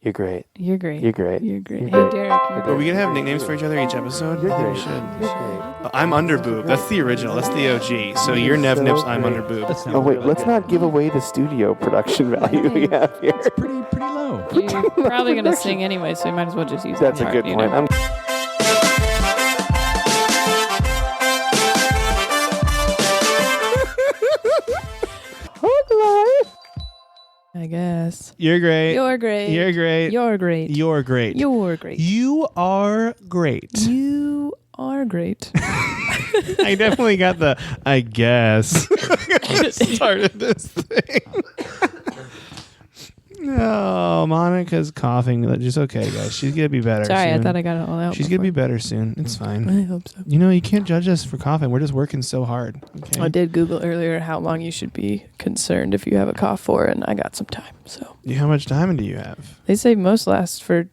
You're great. You're great. You're great. You're great. You're Hey, great. Derek. Are we gonna have nicknames for each other each episode? You're I think great. we should. You're great. I'm Underboob. That's the original. That's the OG. So you're Nev Nips. I'm great. Underboob. Oh wait, let's not give away the studio production value we have here. Pretty low. You're probably going to sing anyway, so you might as well just use That's that a part, good you point. know? I guess. You're great. You're great. You're great. You're great. You're great. You're great. You are great. You are great. I definitely got the I guess. I started this thing. No, Monica's coughing. Just okay, guys. She's gonna be better. Sorry, soon. I thought I got it all out. She's gonna be better soon. It's fine. I hope so. You know, you can't judge us for coughing. We're just working so hard. Okay. I did Google earlier how long you should be concerned if you have a cough for, and I got some time. So How much time do you have? they say most last for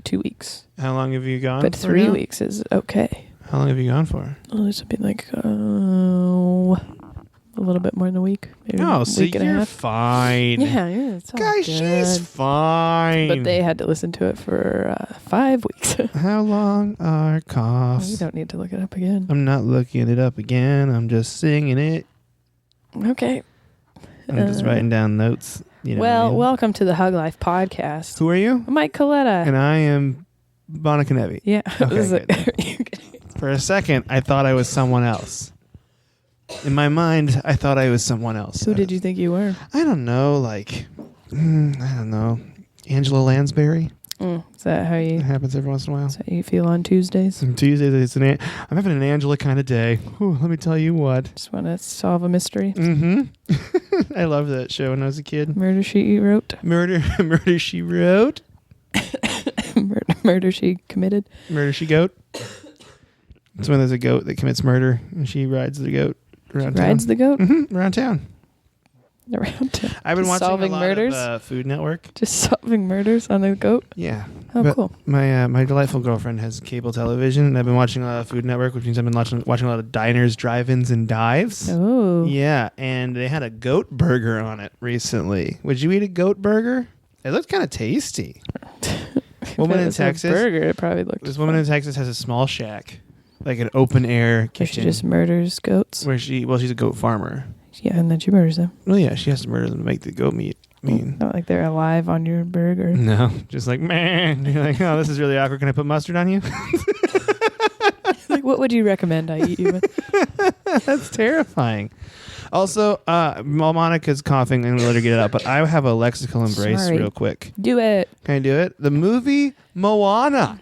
2 weeks, How long have you gone? but for 3 now? weeks is okay. How long have you gone for? Oh, something like a little bit more than a week. Maybe Oh, a so week and a you're half. fine. Yeah, it's all Guys, she's good. fine. But they had to listen to it for 5 weeks. How long are We coughs? don't need to look it up again. I'm not looking it up again. I'm just singing it. Okay. I'm just writing down notes. You know Well, what I mean? welcome to the Hug Life podcast. Who are you? I'm Mike Coletta. And I am Monica Nevi. Yeah. Okay, For a second, I thought I was someone else. In my mind, I thought I was someone else. Who did you think you were? I don't know, Angela Lansbury. Is that how It you? happens every once in a while. Is that how you feel on Tuesdays? On Tuesdays, I'm having an Angela kind of day. Whew, let me tell you what. Just want to solve a mystery. Mm-hmm. I loved that show when I was a kid. Murder she wrote. Murder She Wrote. Murder she committed. Murder She Goat. It's when there's a goat that commits murder and she rides the goat around town. Rides the goat Around town. around town. I've been Just watching solving a lot murders? of Food Network. Just solving murders on a goat. Yeah. Oh, But cool. My delightful girlfriend has cable television, and I've been watching a lot of Food Network, which means I've been watching a lot of diners, drive-ins, and dives. Oh. Yeah, and they had a goat burger on it recently. Would you eat a goat burger? It looked kind of tasty. Woman If it in was a Texas. burger, it probably looked. This woman in Texas has a small shack, like an open air Where she kitchen, just murders goats. where she's a goat farmer. Yeah, and then she murders them. Well, yeah, she has to murder them to make the goat meat. Not like they're alive on your burger. No, just like, man. You're like, oh, this is really awkward. Can I put mustard on you? Like, what would you recommend I eat you with? That's terrifying. Also, Monica's coughing and we'll let her get it out, but I have a lexical embrace Sorry. real quick. Do it. Can I do it? The movie Moana.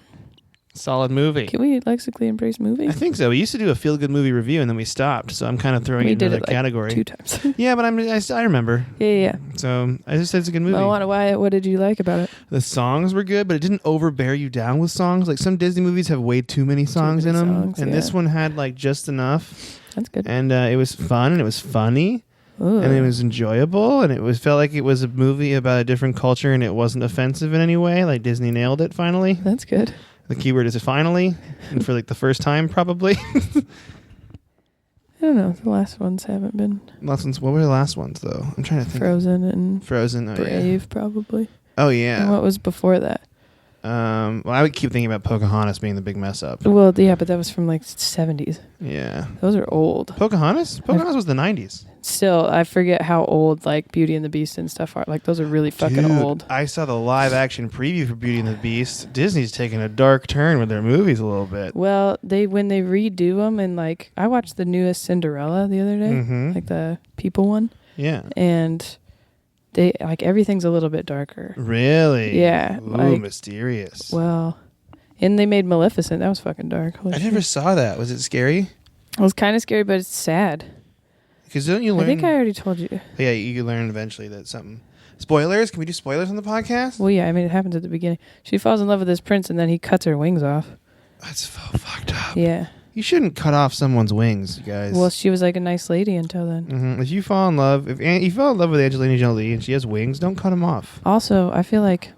Solid movie. Can we lexically embrace movie? I think so. We used to do a feel-good movie review and then we stopped, so I'm kind of throwing We it into did the it like category. 2 times. Yeah, but I remember. Yeah. So I just said it's a good movie. Moana, what did you like about it? The songs were good, but it didn't overbear you down with songs. Like some Disney movies have way too many songs many in them, songs, and yeah. this one had like just enough. That's good. And it was fun, and it was funny, Ooh. and it was enjoyable, and felt like it was a movie about a different culture, and it wasn't offensive in any way. Like Disney nailed it finally. That's good. The keyword is finally, and for like the first time probably. I don't know. The last ones haven't been Last ones. What were the last ones though? I'm trying to think. Frozen and Frozen. Oh Brave, probably. yeah. Oh And yeah. what was before that? Well, I would keep thinking about Pocahontas being the big mess up. Well, yeah, but that was from like 70s. Yeah. Those are old. Pocahontas? Pocahontas was the 90s. Still, I forget how old like Beauty and the Beast and stuff are. Like those are really fucking Dude, old. I saw the live action preview for Beauty and the Beast. Disney's taking a dark turn with their movies a little bit. Well, when they redo them and like I watched the newest Cinderella the other day, Mm-hmm. like the people one, Yeah. and they like everything's a little bit darker. Really? Yeah, Ooh, like- mysterious. Well, and they made Maleficent. That was fucking dark. Holy I shit. never saw that. Was it scary? It was kind of scary, but it's sad. Because don't you learn? I think I already told you. Yeah, you learn eventually that something. Spoilers? Can we do spoilers on the podcast? Well, yeah, I mean it happens at the beginning. She falls in love with this prince, and then he cuts her wings off. That's so fucked up. Yeah. You shouldn't cut off someone's wings, you guys. Well, she was like a nice lady until then. Mhm. If you fall in love, if you fall in love with Angelina Jolie and she has wings, don't cut them off. Also, I feel like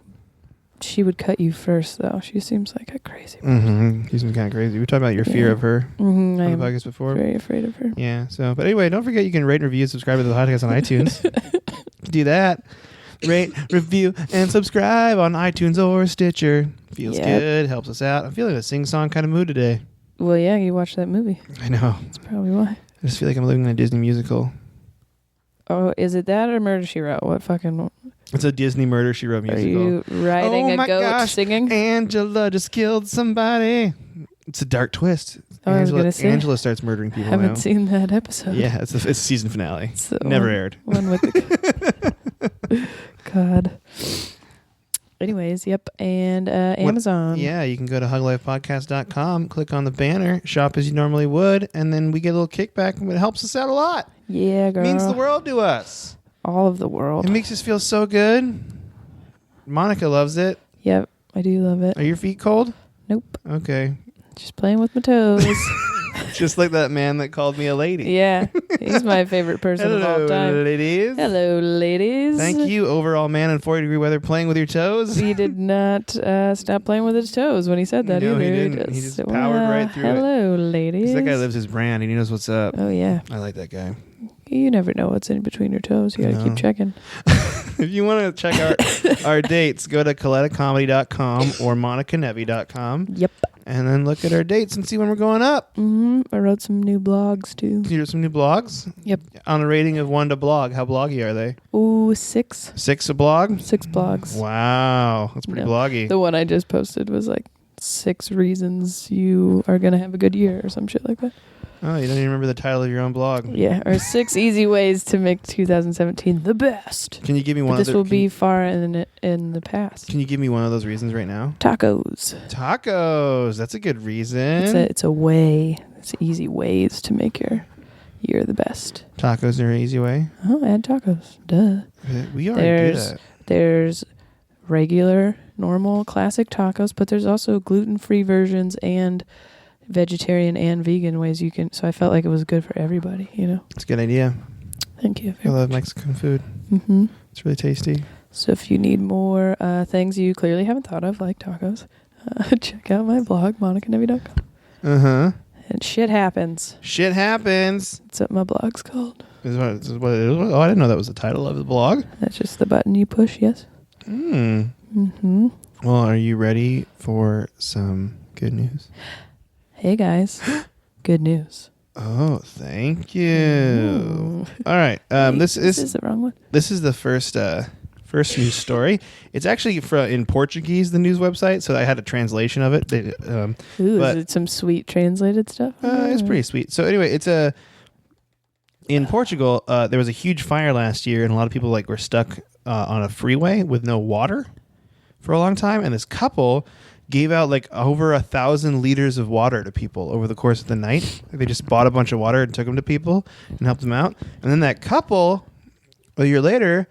she would cut you first, though. She seems like a crazy person. Mm-hmm. She's kind of crazy. We talked about your fear Yeah. of her I on the am podcast before. very afraid of her. Yeah. So, but anyway, don't forget you can rate and review, subscribe to the podcast on iTunes. Do that. Rate, review, and subscribe on iTunes or Stitcher. Feels good. Helps us out. I'm feeling a sing-song kind of mood today. Well, yeah, you watched that movie. I know. That's probably why. I just feel like I'm living in a Disney musical. Oh, is it that or Murder, She Wrote? What fucking... It's a Disney Murder, She Wrote musical. Are you riding a goat singing? Angela just killed somebody. It's a dark twist. I was gonna say, Angela starts murdering people. I haven't seen that episode. Yeah, it's a season finale. So Never aired. One with the God. Anyways, yep, and Amazon. Yeah, you can go to huglifepodcast.com, click on the banner, shop as you normally would, and then we get a little kickback, and it helps us out a lot. Yeah, girl. It means the world to us. All of the world. It makes us feel so good. Monica loves it. Yep, I do love it. Are your feet cold? Nope. Okay. Just playing with my toes. Just like that man that called me a lady. Yeah, he's my favorite person of all time. Hello, ladies. Hello, ladies. Thank you, overall man in 40-degree weather, playing with your toes. He did not stop playing with his toes when he said that No, either. he didn't. He just powered right through it. Hello, ladies. That guy lives his brand, and he knows what's up. Oh, yeah. I like that guy. You never know what's in between your toes. You got to keep checking. If you want to check our dates, go to colettacomedy.com or monicanevy.com. Yep. And then look at our dates and see when we're going up. Mm-hmm. I wrote some new blogs, too. You wrote some new blogs? Yep. On a rating of 1 to blog, how bloggy are they? Ooh, 6. 6 a blog? 6 blogs. Wow. That's pretty bloggy. The one I just posted was like 6 reasons you are going to have a good year or some shit like that. Oh, you don't even remember the title of your own blog. Yeah, or 6 easy ways to make 2017 the best. Can you give me one? But this will be far in the past. Can you give me one of those reasons right now? Tacos. Tacos. That's a good reason. It's a way. It's easy ways to make your year the best. Tacos are an easy way. Oh, add tacos. Duh. We already do that. There's regular, normal, classic tacos, but there's also gluten-free versions and vegetarian and vegan ways you can. So I felt like it was good for everybody, you know. It's a good idea. Thank you. I love Mexican food. Mm-hmm. It's really tasty. So if you need more things you clearly haven't thought of, like tacos, check out my blog, monicanevy.com. Uh-huh. And shit happens. Shit happens. That's what my blog's called. Is what it is? Oh, I didn't know that was the title of the blog. That's just the button you push, yes. Mm-hmm. Well, are you ready for some good news? Hey, guys. Good news. Oh, thank you. All right. This is the wrong one. This is the first news story. It's actually in Portuguese, the news website, so I had a translation of it. Is it some sweet translated stuff? It's pretty sweet. So anyway, in Portugal, there was a huge fire last year, and a lot of people were stuck on a freeway with no water for a long time, and this couple gave out over 1,000 liters of water to people over the course of the night. They just bought a bunch of water and took them to people and helped them out. And then that couple, a year later,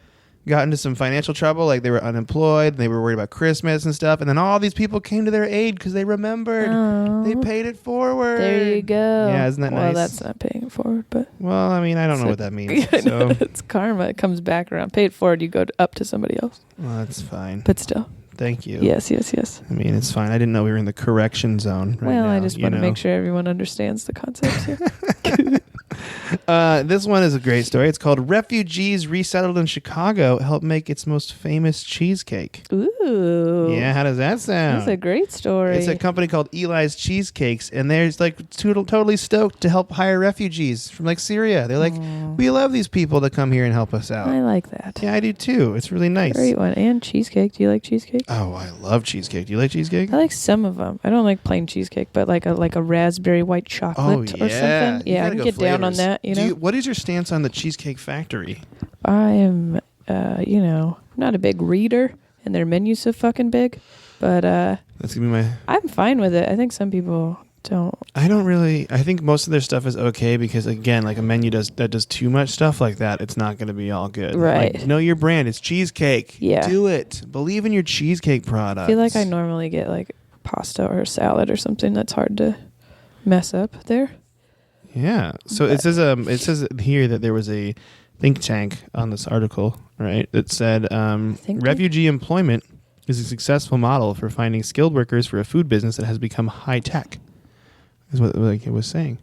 got into some financial trouble. They were unemployed. And they were worried about Christmas and stuff. And then all these people came to their aid because they remembered. Oh, they paid it forward. there you go. Yeah, isn't that nice? Well, that's not paying it forward, but... Well, I mean, I don't know what that means. So. It's karma. It comes back around. Pay it forward, you go up to somebody else. Well, that's fine. But still. Thank you. Yes. I mean, it's fine. I didn't know we were in the correction zone right now. I just want to make sure everyone understands the concepts here. This one is a great story. It's called Refugees Resettled in Chicago Help Make Its Most Famous Cheesecake. Ooh. Yeah, how does that sound? That's a great story. It's a company called Eli's Cheesecakes, and they're totally stoked to help hire refugees from Syria. They're we love these people to come here and help us out. I like that. Yeah, I do too. It's really nice. Great one. And cheesecake. Do you like cheesecake? Oh, I love cheesecake. Do you like cheesecake? I like some of them. I don't like plain cheesecake, but like a raspberry white chocolate or something. Yeah, I can get down on that, you know? What is your stance on the Cheesecake Factory? I am, not a big reader, and their menu's so fucking big, but that's gonna be my... I'm fine with it. I think some people don't. I don't really... I think most of their stuff is okay because, again, a menu that does too much stuff like that, it's not going to be all good. Right. Know your brand. It's cheesecake. Yeah. Do it. Believe in your cheesecake product. I feel like I normally get pasta or salad or something that's hard to mess up there. Yeah. So it says here that there was a think tank on this article, right? That said refugee employment is a successful model for finding skilled workers for a food business that has become high tech. Is what it was saying.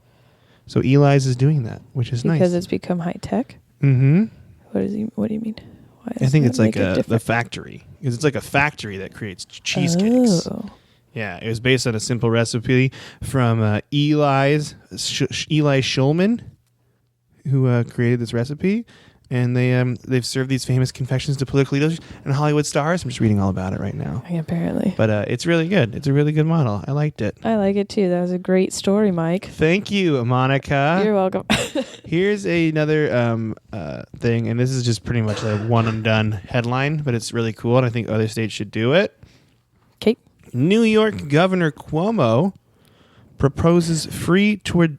So Eli's is doing that, which is nice. Because it's become high tech? Mm-hmm. What do you mean? Why I does think that it's like make it the different? factory. Because it's like a factory that creates cheesecakes. Oh. Yeah, it was based on a simple recipe from Eli Schulman, who created this recipe. And they've served these famous confections to political leaders and Hollywood stars. I'm just reading all about it right now. Apparently. But it's really good. It's a really good model. I liked it. I like it too. That was a great story, Mike. Thank you, Monica. You're welcome. Here's another thing, and this is just pretty much a one and done headline, but it's really cool, and I think other states should do it. Okay. New York Governor Cuomo proposes free tuition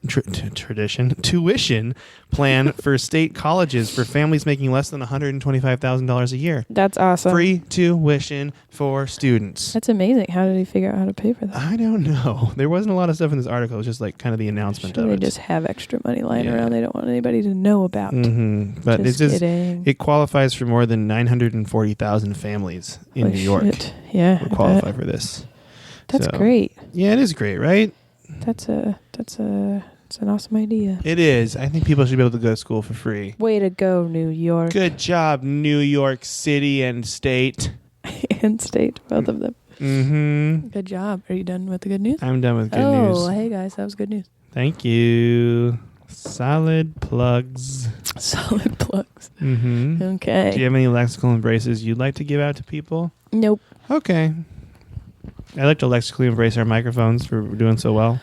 plan for state colleges for families making less than $125,000 a year. That's awesome. Free tuition for students. That's amazing. How did he figure out how to pay for that? I don't know. There wasn't a lot of stuff in this article. It was just like kind of the announcement of They it. just have extra money lying around they don't want anybody to know about. Mm-hmm. But Just kidding. it qualifies for more than 940,000 families in Holy New York. shit. Yeah. Will I qualify bet. for this. That's So, great. Yeah, it is great, right? It's an awesome idea. It is. I think people should be able to go to school for free. Way to go, New York. Good job, New York City and state. And state, both of them. Mm-hmm. Good job. Are you done with the good news? I'm done with good Oh, news. hey guys, that was good news. Thank you. Solid plugs. Solid plugs. Mm-hmm. Okay. Do you have any lexical embraces you'd like to give out to people? Nope. Okay. I'd like to lexically embrace our microphones for doing so well.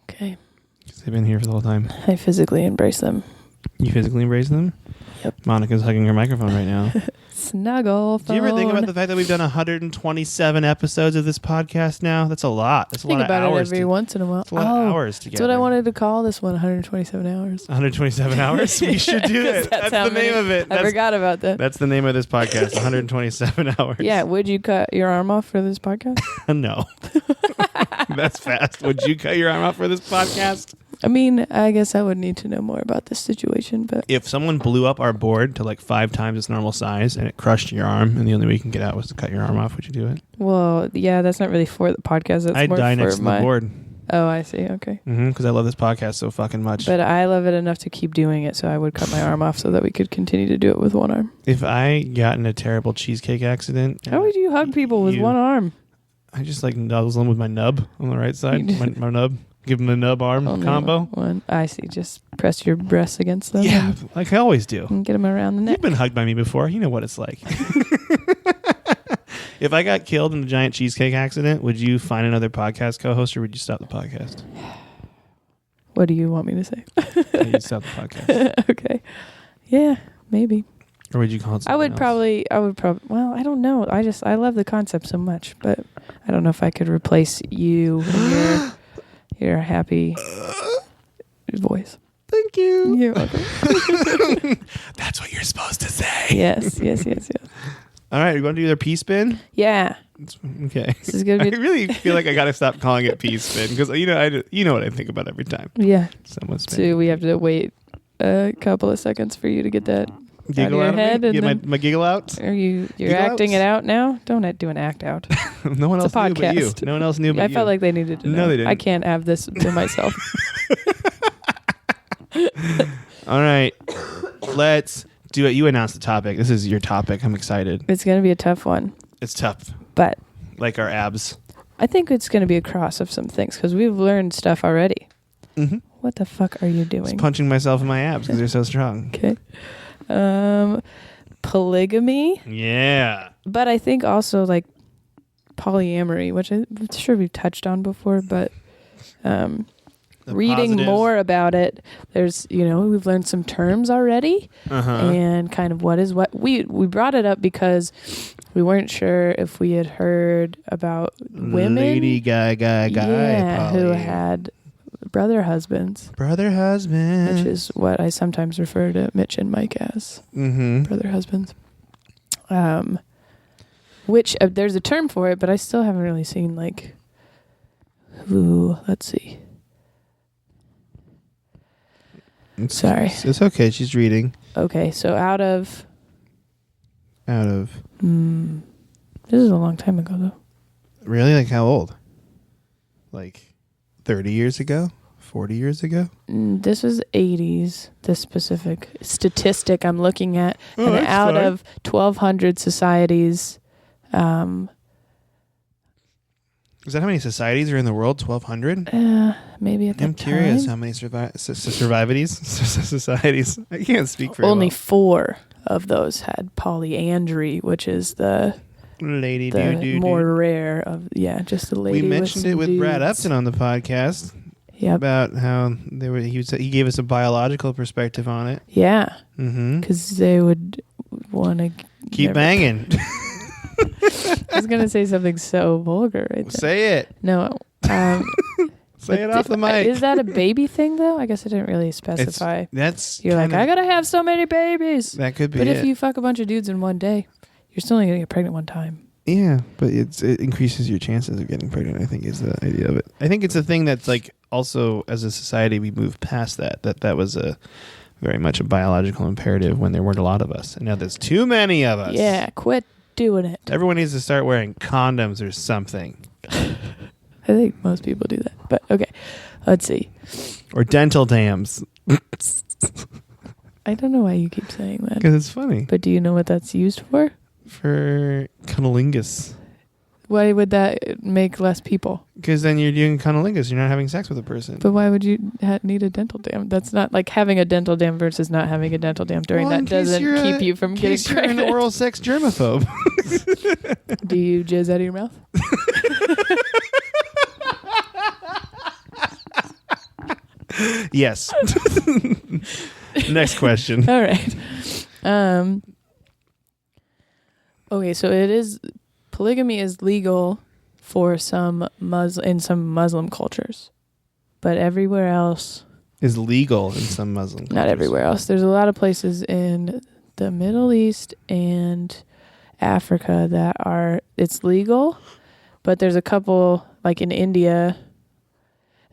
Okay. Because they've been here for the whole time. I physically embrace them. You physically embrace them? Yep. Monica's hugging her microphone right now. Snuggle phone. Do you ever think about the fact that we've done 127 episodes of this podcast now? That's a lot. That's a Think lot of about hours. it every once in a while. That's a lot of hours together. That's what I wanted to call this one, 127 hours. 127 hours? We should do it. That's how the name many- of it. I forgot about that. That's the name of this podcast, 127 hours. Yeah, would you cut your arm off for this podcast? No. That's fast. Would you cut your arm off for this podcast? I mean, I guess I would need to know more about this situation, but If someone blew up our board to like 5 times its normal size and it crushed your arm and the only way you can get out was to cut your arm off, would you do it? well, yeah, that's not really for the podcast. That's I'd more die for next to the board. Oh, I see. Okay. Because I love this podcast so fucking much. But I love it enough to keep doing it, so I would cut my arm off so that we could continue to do it with one arm. If I got in a terrible cheesecake accident... How would you hug people with one arm? I just like nuzzle them with my nub on the right side. my nub. Give them the nub arm Only combo. One. I see. Just press your breasts against them. Yeah, like I always do. And get them around the neck. You've been hugged by me before. You know what it's like. If I got killed in a giant cheesecake accident, would you find another podcast co-host or would you stop the podcast? What do you want me to say? You'd stop the podcast. Okay. Yeah, maybe. Or would you call it something I would else? probably, well, I don't know. I love the concept so much, but I don't know if I could replace you and your happy voice. Thank you. You're welcome. That's what you're supposed to say. Yes. All right, you want to do their pea spin? Yeah. Okay. This is gonna I be. really feel like I got to stop calling it pea spin because you know what I think about every time Yeah. someone's spin. So we have to wait a couple of seconds for you to get that Giggle out out of your of head, me? and Get then my giggle out? Are you're Giggle acting outs? it out now? Don't do an act out. No one It's else a knew but you. podcast. No one else knew but I you. felt like they needed to know. No, they didn't. I can't have this to myself. All right. Let's do it. You announced the topic. This is your topic. I'm excited. It's going to be a tough one, It's tough. but Like our abs. I think it's going to be a cross of some things because we've learned stuff already. Mm-hmm. What the fuck are you Just doing? punching myself in my abs because they're so strong. Okay. Polygamy, Yeah. but I think also like polyamory, which I'm sure we've touched on before, but The reading positives. more about it, there's, we've learned some terms already Uh-huh. and kind of what is what. We brought it up because we weren't sure if we had heard about women Lady guy. yeah, who poly. had brother husbands, Brother husband. which is what I sometimes refer to Mitch and Mike as. Mm-hmm. Brother husbands. Which there's a term for it, but I still haven't really seen like who. Let's see. Sorry. It's okay. She's reading. Okay, so out of This is a long time ago though. Really? Like how old? Like 30 years ago? 40 years ago? This was 80s, this specific statistic I'm looking at. And that's out fine. of 1,200 societies, Is that how many societies are in the world? 1,200? maybe at that I'm curious time. how many societies. I can't speak for Only 4 of those had polyandry, which is the lady the more rare of just the lady. We mentioned it with Brad Upton on the podcast about how he gave us a biological perspective on it. Yeah, Mm-hmm. because they would want to Keep banging. I was gonna say something so vulgar right there. Say it. No. Say it off the mic. Is that a baby thing though? I guess I didn't really specify. You're like, I gotta have so many babies. That could be But it. if you fuck a bunch of dudes in one day, you're still only gonna get pregnant one time. Yeah, but it increases your chances of getting pregnant, I think, is the idea of it. I think it's a thing that's like also as a society we moved past that. That was a very much a biological imperative when there weren't a lot of us. And now there's too many of us. Yeah, quit doing it. Everyone needs to start wearing condoms or something. I think most people do that. But okay, let's see. Or dental dams. I don't know why you keep saying that. Because it's funny. But do you know what that's used for? For cunnilingus. Why would that make less people? Because then you're doing cunnilingus. You're not having sex with a person. But why would you need a dental dam? That's not like having a dental dam versus not having a dental dam during that doesn't keep you from getting pregnant. You're an oral sex germaphobe. Do you jizz out of your mouth? Yes. Next question. All right. Okay, so polygamy is legal for in some Muslim cultures, but everywhere else Is legal in some Muslim cultures. not everywhere else. There's a lot of places in the Middle East and Africa that it's legal, but there's a couple like in India.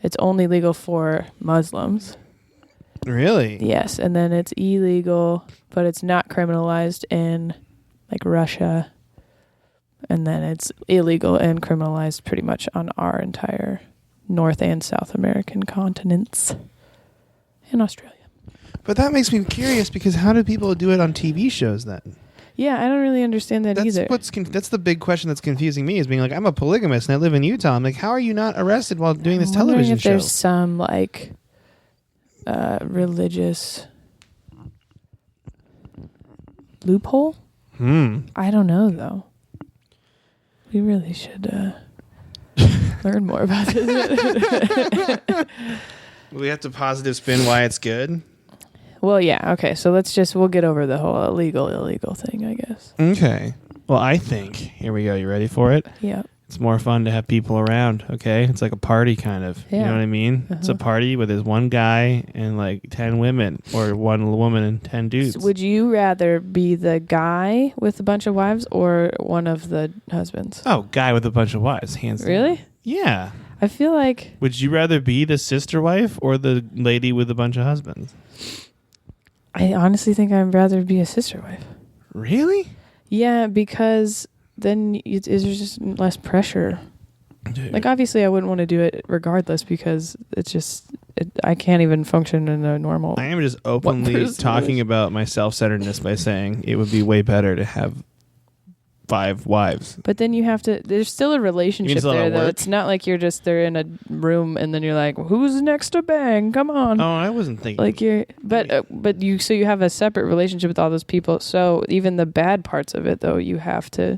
It's only legal for Muslims. Really? Yes, and then it's illegal, but it's not criminalized in like Russia. And then it's illegal and criminalized pretty much on our entire North and South American continents and Australia. But that makes me curious because how do people do it on TV shows then? Yeah, I don't really understand that either. That's the big question that's confusing me is being like, I'm a polygamist and I live in Utah. I'm like, how are you not arrested while doing this television if show? There's some like religious loophole. I don't know though. We really should learn more about this. We have to positive spin why it's good. Well, yeah. Okay. So we'll get over the whole illegal thing, I guess. Okay. Well, I think, here we go. You ready for it? Yeah. It's more fun to have people around, okay? It's like a party kind of. Yeah. You know what I mean? It's a party where there's one guy and like 10 women or one woman and 10 dudes. So would you rather be the guy with a bunch of wives or one of the husbands? Oh, guy with a bunch of wives, hands down. Really? Yeah. I feel like... Would you rather be the sister wife or the lady with a bunch of husbands? I honestly think I'd rather be a sister wife. Really? Yeah, because then there's just less pressure. Dude. Like, obviously, I wouldn't want to do it regardless because it's just... I can't even function in a normal... I am just openly talking about my self-centeredness by saying it would be way better to have 5 wives. But then you have to... There's still a relationship there, though. Work? It's not like they're in a room and then you're like, who's next to bang? Come on. Oh, I wasn't thinking... Like so you have a separate relationship with all those people. So even the bad parts of it, though, you have to...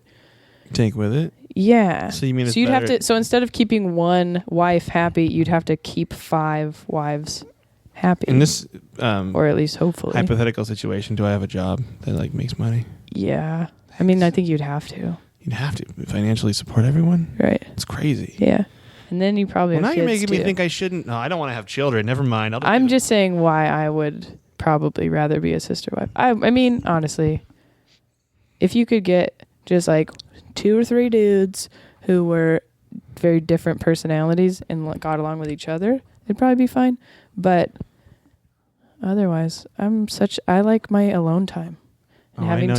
Take with it? Yeah. So you mean it's you'd better... have to... So instead of keeping one wife happy, you'd have to keep 5 wives happy. In this... or at least hopefully. hypothetical situation, do I have a job that like makes money? Yeah. I mean, I think you'd have to. You'd have to financially support everyone. Right. It's crazy. Yeah. And then you probably have now kids you're making me too. think I shouldn't. No, I don't want to have children. Never mind. I'm just saying why I would probably rather be a sister wife. I mean, honestly, if you could get just like 2 or 3 dudes who were very different personalities and got along with each other, it'd probably be fine. But otherwise, I like my alone time. I know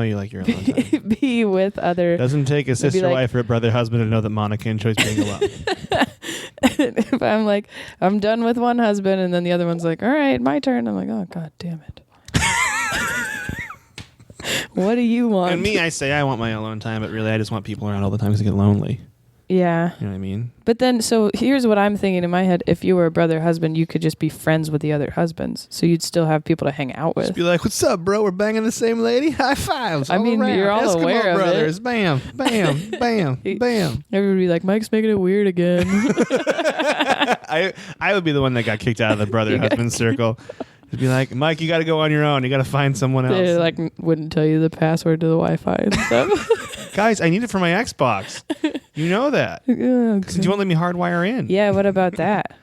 you like your alone time. Be with other... Doesn't take a sister, like, wife, or a brother, husband to know that Monica enjoys being alone. if I'm like, I'm done with one husband, and then the other one's like, all right, my turn. I'm like, oh, God damn it. What do you want? And me, I say I want my alone time, but really I just want people around all the time because I get lonely. Yeah. You know what I mean? But then, so here's what I'm thinking in my head. If you were a brother husband, you could just be friends with the other husbands. So you'd still have people to hang out with. Just be like, what's up, bro? We're banging the same lady? High fives. I mean, around. you're all Eskimo aware of brothers. it. Bam, bam, bam, bam. Everybody would be like, Mike's making it weird again. I would be the one that got kicked out of the brother husband circle. It'd be like, Mike, you got to go on your own. You got to find someone else. They like wouldn't tell you the password to the Wi-Fi and stuff. Guys, I need it for my Xbox. You know that. Okay. Because you won't let me hardwire in. Yeah, what about that?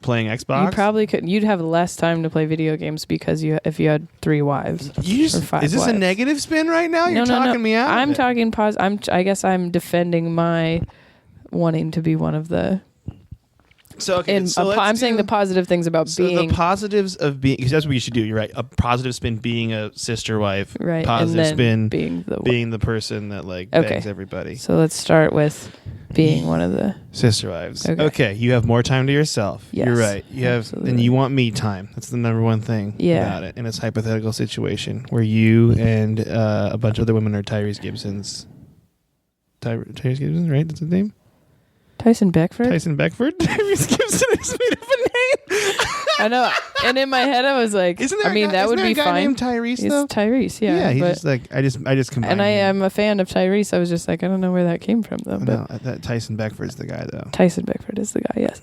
Playing Xbox? You probably couldn't. You'd have less time to play video games because if you had 3 wives. Or 5 is this wives. a negative spin right now? You're No. talking me out. I'm of it. talking I guess I'm defending my wanting to be one of the. So okay, I'm saying the positive things about being. the positives of being, because that's what you should do. You're right. A positive spin being a sister wife. Right. Positive and then spin being the person that like Okay. begs everybody. So let's start with being one of the. Sister wives. Okay. Okay. You have more time to yourself. Yes, You're right. You have, absolutely. and you want me time. That's the number one thing about it. In this hypothetical situation where you and a bunch of other women are Tyrese Gibson's. Tyrese Gibson, right? That's his name. Tyson Beckford? Tyson Beckford. Tyrese Gibson is made up a name. I know. And in my head, I was like, Isn't there? that would be a guy fine. named Tyrese It's though? Tyrese, yeah. Yeah, he's but, just like I just combined. and I them. am a fan of Tyrese. I was just like, I don't know where that came from though. No, But that Tyson Beckford's the guy though. Tyson Beckford is the guy, yes.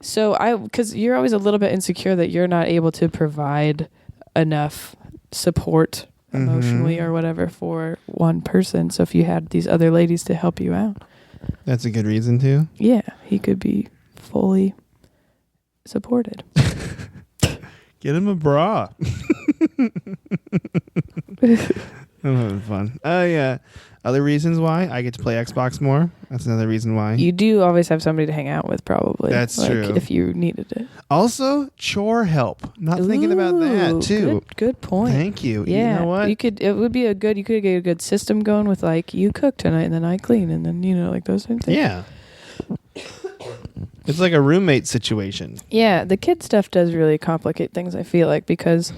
So because you're always a little bit insecure that you're not able to provide enough support emotionally or whatever for one person. So if you had these other ladies to help you out. That's a good reason too. Yeah, he could be fully supported. Get him a bra. I'm having fun. Oh yeah. Other reasons why I get to play Xbox more. That's another reason why. You do always have somebody to hang out with, probably. That's true. If you needed it. Also, chore help. Not thinking about that too. Good point. Thank you. Yeah, You know what? you could get a good system going with like you cook tonight and then I clean and then like those things. Yeah. It's like a roommate situation. Yeah, the kid stuff does really complicate things. I feel like because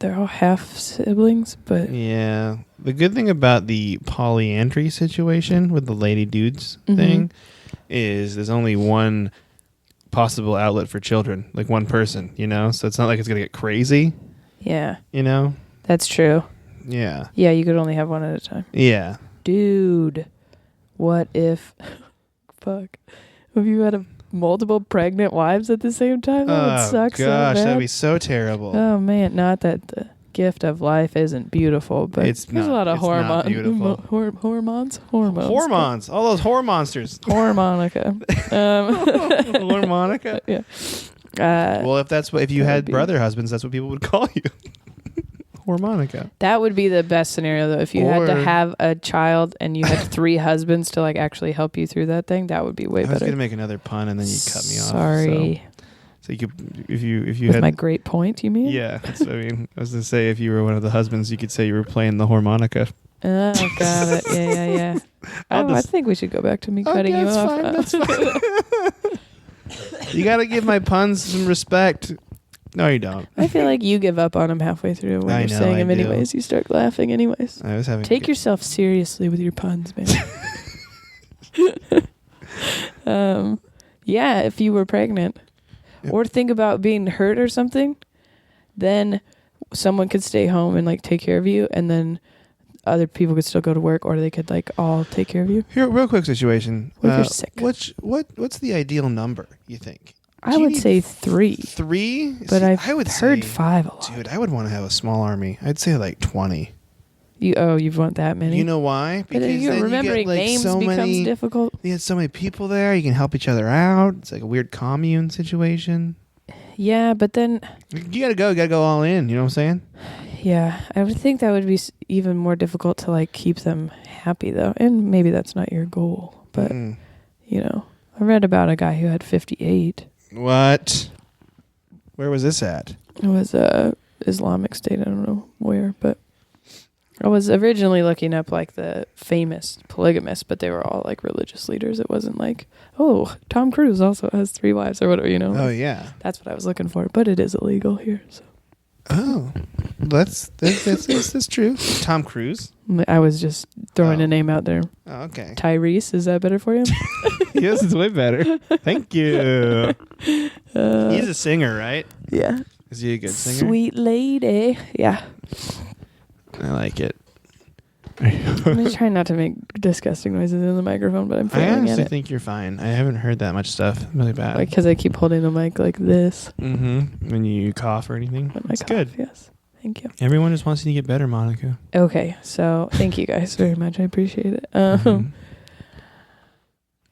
they're all half siblings, but Yeah. The good thing about the polyandry situation with the lady dudes thing is there's only one possible outlet for children, like one person, So it's not like it's going to get crazy, yeah, That's true. Yeah. Yeah, you could only have one at a time. Yeah. Dude, what if fuck. Have you had multiple pregnant wives at the same time? That would suck so bad. That'd be so terrible. Oh man, not that the gift of life isn't beautiful, but It's there's not- a lot of it's not beautiful. hormones. Hormones. All those whore monsters. Harmonica. Harmonica? Yeah. Well, if you that had would be- brother husbands, that's what people would call you. Harmonica. That would be the best scenario though. If you had to Or- have a child and you had 3 husbands to like actually help you through that thing, that would be way I was better. going to make another pun and then you cut me off. Sorry. So you could, if you With had my great point, you mean? Yeah, that's what I mean. I was going to say if you were one of the husbands, you could say you were playing the harmonica. Oh, got it. Yeah. I think we should go back to me cutting you off. That's fine. You got to give my puns some respect. No, you don't. I feel like you give up on them halfway through when I you're know, saying I them do. anyways. You start laughing anyways. I was having Take yourself seriously with your puns, man. Yeah, if you were pregnant. Yep. Or think about being hurt or something, then someone could stay home and like take care of you, and then other people could still go to work, or they could like all take care of you. Here, real quick situation. What if you're sick? What's the ideal number, you think? I would say 3. 3? But See, I've I would heard say, 5 a lot. Dude, I would want to have a small army. I'd say like 20. You want that many? You know why? But then remembering you get, like, names so becomes many, difficult. You get so many people there. You can help each other out. It's like a weird commune situation. Yeah, but then You gotta go all in. You know what I'm saying? yeah, I would think that would be even more difficult to like keep them happy though, and maybe that's not your goal. But Mm. I read about a guy who had 58. What? Where was this at? It was Islamic State. I don't know where, but I was originally looking up like the famous polygamists, but they were all like religious leaders. It wasn't like, oh, Tom Cruise also has 3 wives or whatever, Oh yeah. That's what I was looking for, but it is illegal here. So. Oh, that's true. Tom Cruise. I was just throwing a name out there. Oh, okay. Tyrese, is that better for you? Yes, it's way better. Thank you. He's a singer, right? Yeah. Is he a good singer? Sweet lady. Yeah. I like it. I'm just trying not to make disgusting noises in the microphone, but I'm I failing at honestly it. think you're fine. I haven't heard that much stuff. Really bad. Like, because I keep holding the mic like this. Mm-hmm. When you cough or anything. When I It's cough, good. Yes. Thank you. Everyone just wants you to get better, Monica. Okay. So, thank you guys very much. I appreciate it. Mhm.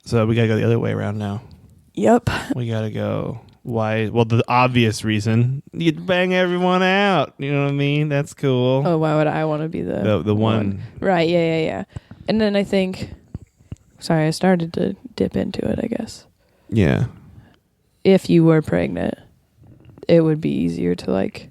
So we gotta go the other way around now. Yep. We gotta go. Why? Well, the obvious reason, you'd bang everyone out. You know what I mean? That's cool. Oh, why would I want to be the one. Right. Yeah. And then I think, sorry, I started to dip into it, I guess. Yeah. If you were pregnant, it would be easier to like,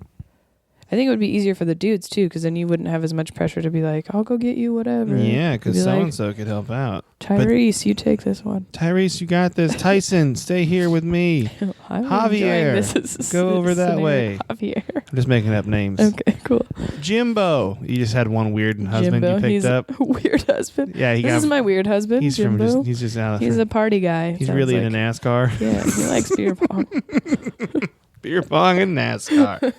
I think it would be easier for the dudes too, because then you wouldn't have as much pressure to be like, I'll go get you whatever. Yeah, because You'd be like, so-and-so could help out. Tyrese, you take this one. Tyrese, you got this. Tyson, stay here with me. I'm Javier, enjoying this go over that scenario. way. Javier. I'm just making up names. Okay, cool. Jimbo. You just had one weird husband Jimbo, you picked he's up. a weird husband. Yeah, This is my weird husband, He's Jimbo. from he's just out. He's a party guy. He's sounds really like. into NASCAR. Yeah, he likes beer pong. Beer pong and NASCAR.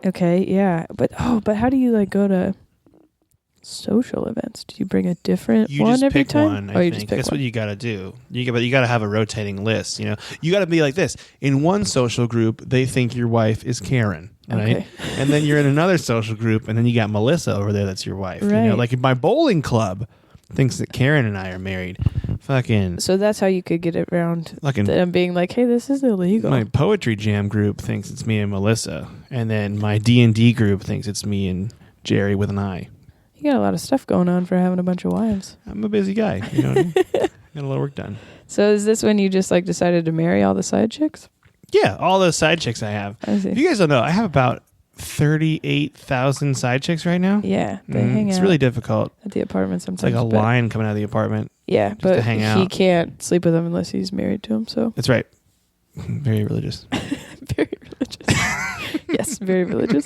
Okay, yeah. But how do you like go to social events? Do you bring a different You one just every pick time? one. I you think just pick that's one. what you got to do. You got to have a rotating list. You know, you got to be like this. In one social group, they think your wife is Karen, right? Okay. And then you're in another social group, and then you got Melissa over there. That's your wife. You know, Right. like in my bowling club thinks that Karen and I are married. Fucking. So that's how you could get it around Fucking. them being like, hey, this is illegal. My poetry jam group thinks it's me and Melissa, and then my D&D group thinks it's me and Jerry with an I. You got a lot of stuff going on for having a bunch of wives. I'm a busy guy. You know what I mean? Got a lot of work done. So is this when you just like decided to marry all the side chicks? Yeah, all those side chicks I have. I see. If you guys don't know, I have about 38,000 side chicks right now. Yeah, they hang It's out really difficult. at the apartment It's sometimes. like a but- line coming out of the apartment. Yeah, to but hang he out. can't sleep with them unless he's married to him. So That's right. Very religious. very religious. Yes, very religious.